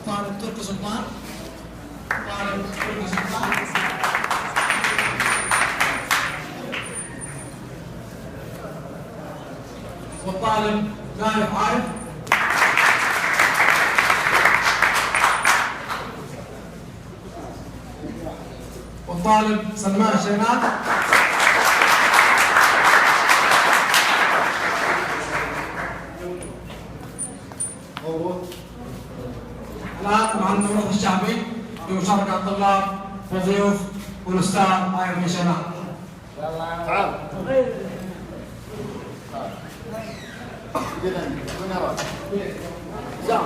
طالب تركي سلطان. طالب تركي سلطان. والطالب نايف عارف. والطالب سلمان شيماء. الآن مع الموروث الشعبي بمشاركة الطلاب والضيوف والأستاذ عايض بن شيماء. تعال. زام.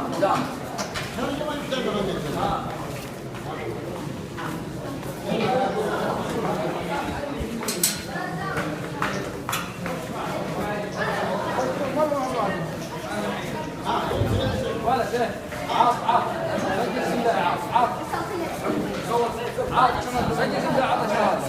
ولا شيء. عاص سجل اسم الله عاص سجل اسم الله عطى شهادة.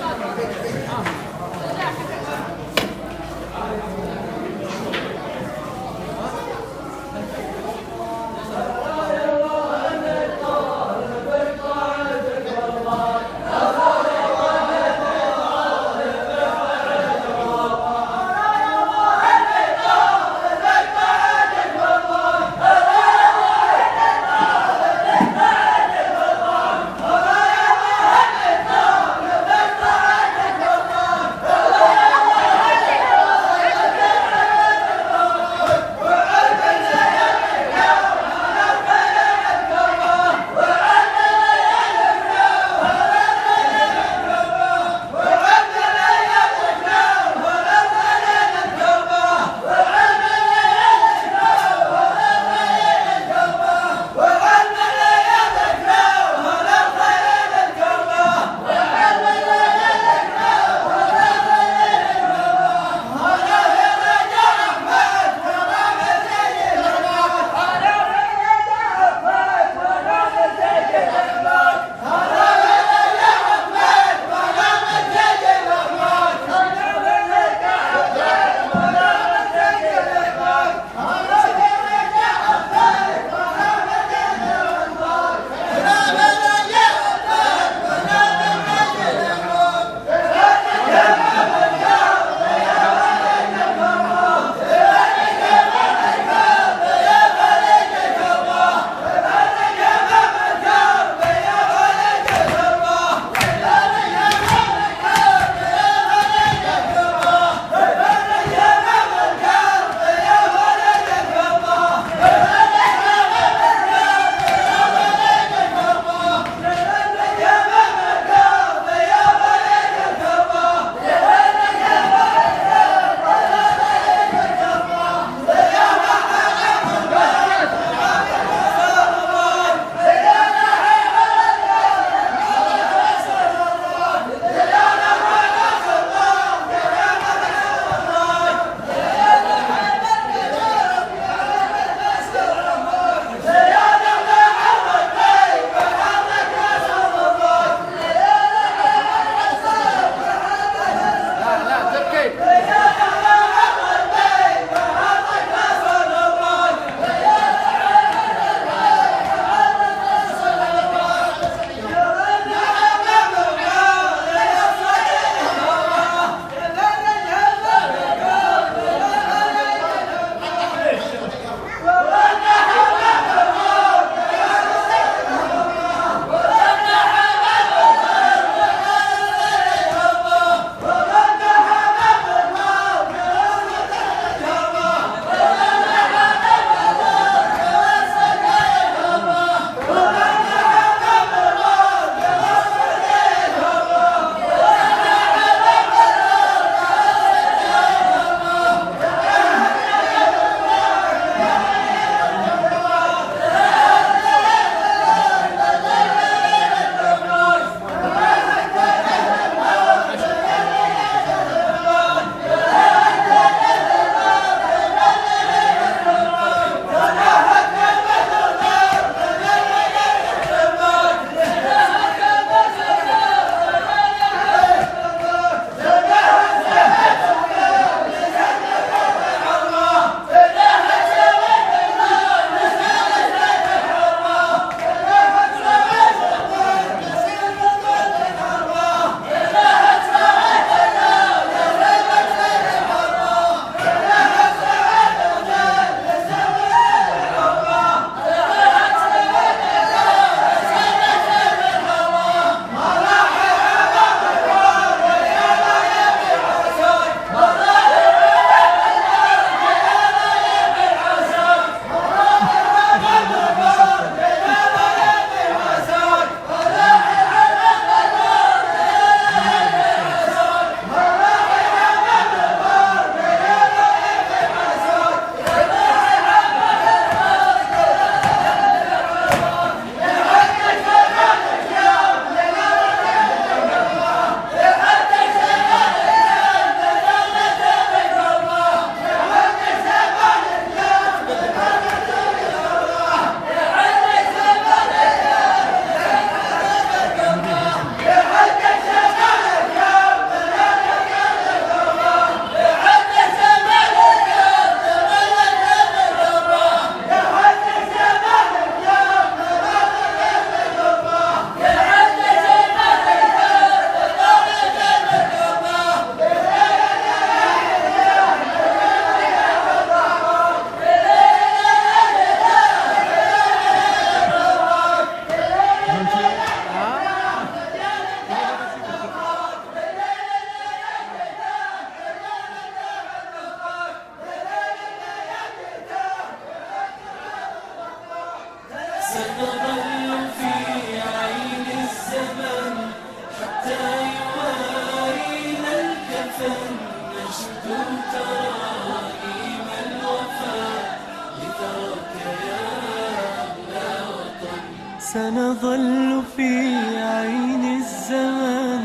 في عين الزمن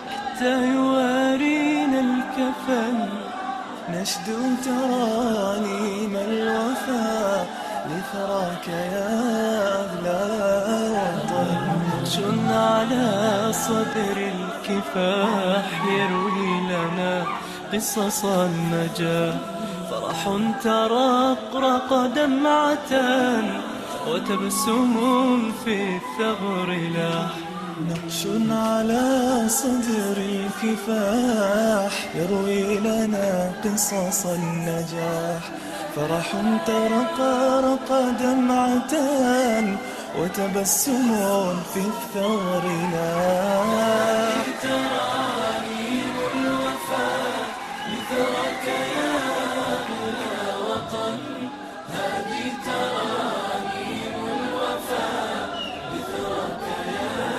حتى يوارينا الكفن نشدو ترانيم الوفا لثراك يا أغلى وطن نقش على صدر الكفاح يروي لنا قصص النجاة فرح ترقرق دمعة وتبسم في الثغر لاح نقش على صدر الكفاح يروي لنا قصص النجاح فرح ترقرق دمعة وتبسم في الثغر لاح ترانيم الوفاء لثراك يا أغلى وطن هذه ترانيم الوفاء لثراك يا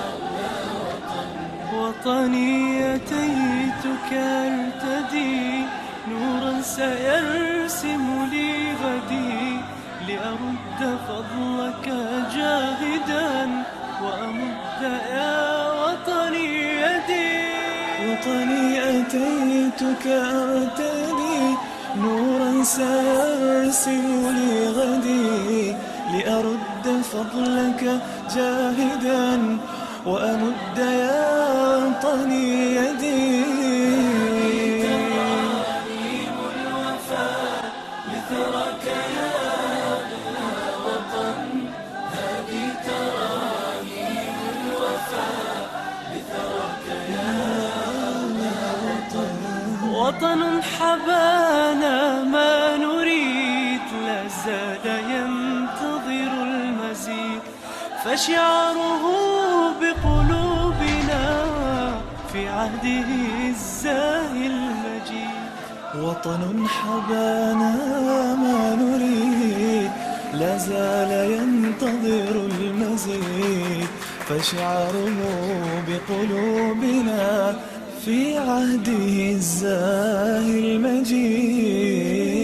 أغلى وطن وطني أتيتك أرتدي نورا سيرسم لي غدي لأرد فضلك جاهدا وأمد يا وطني يدي وطني أتيتك أرتدي نورا سيرسم لي غدي لأرد فضلك جاهدا وأمد يا وطني يدي ترانيم الوفاء لثراك يا أغلى وطن هذه ترانيم الوفاء لثراك يا أغلى وطن وطن حبانا ما نريد لا زال ينتظر المزيد فشعاره بقلوبنا في عهده الزاهي المجيد وطن حبانا ما نريد لا زال ينتظر المزيد فشعاره بقلوبنا في عهده الزاهي المجيد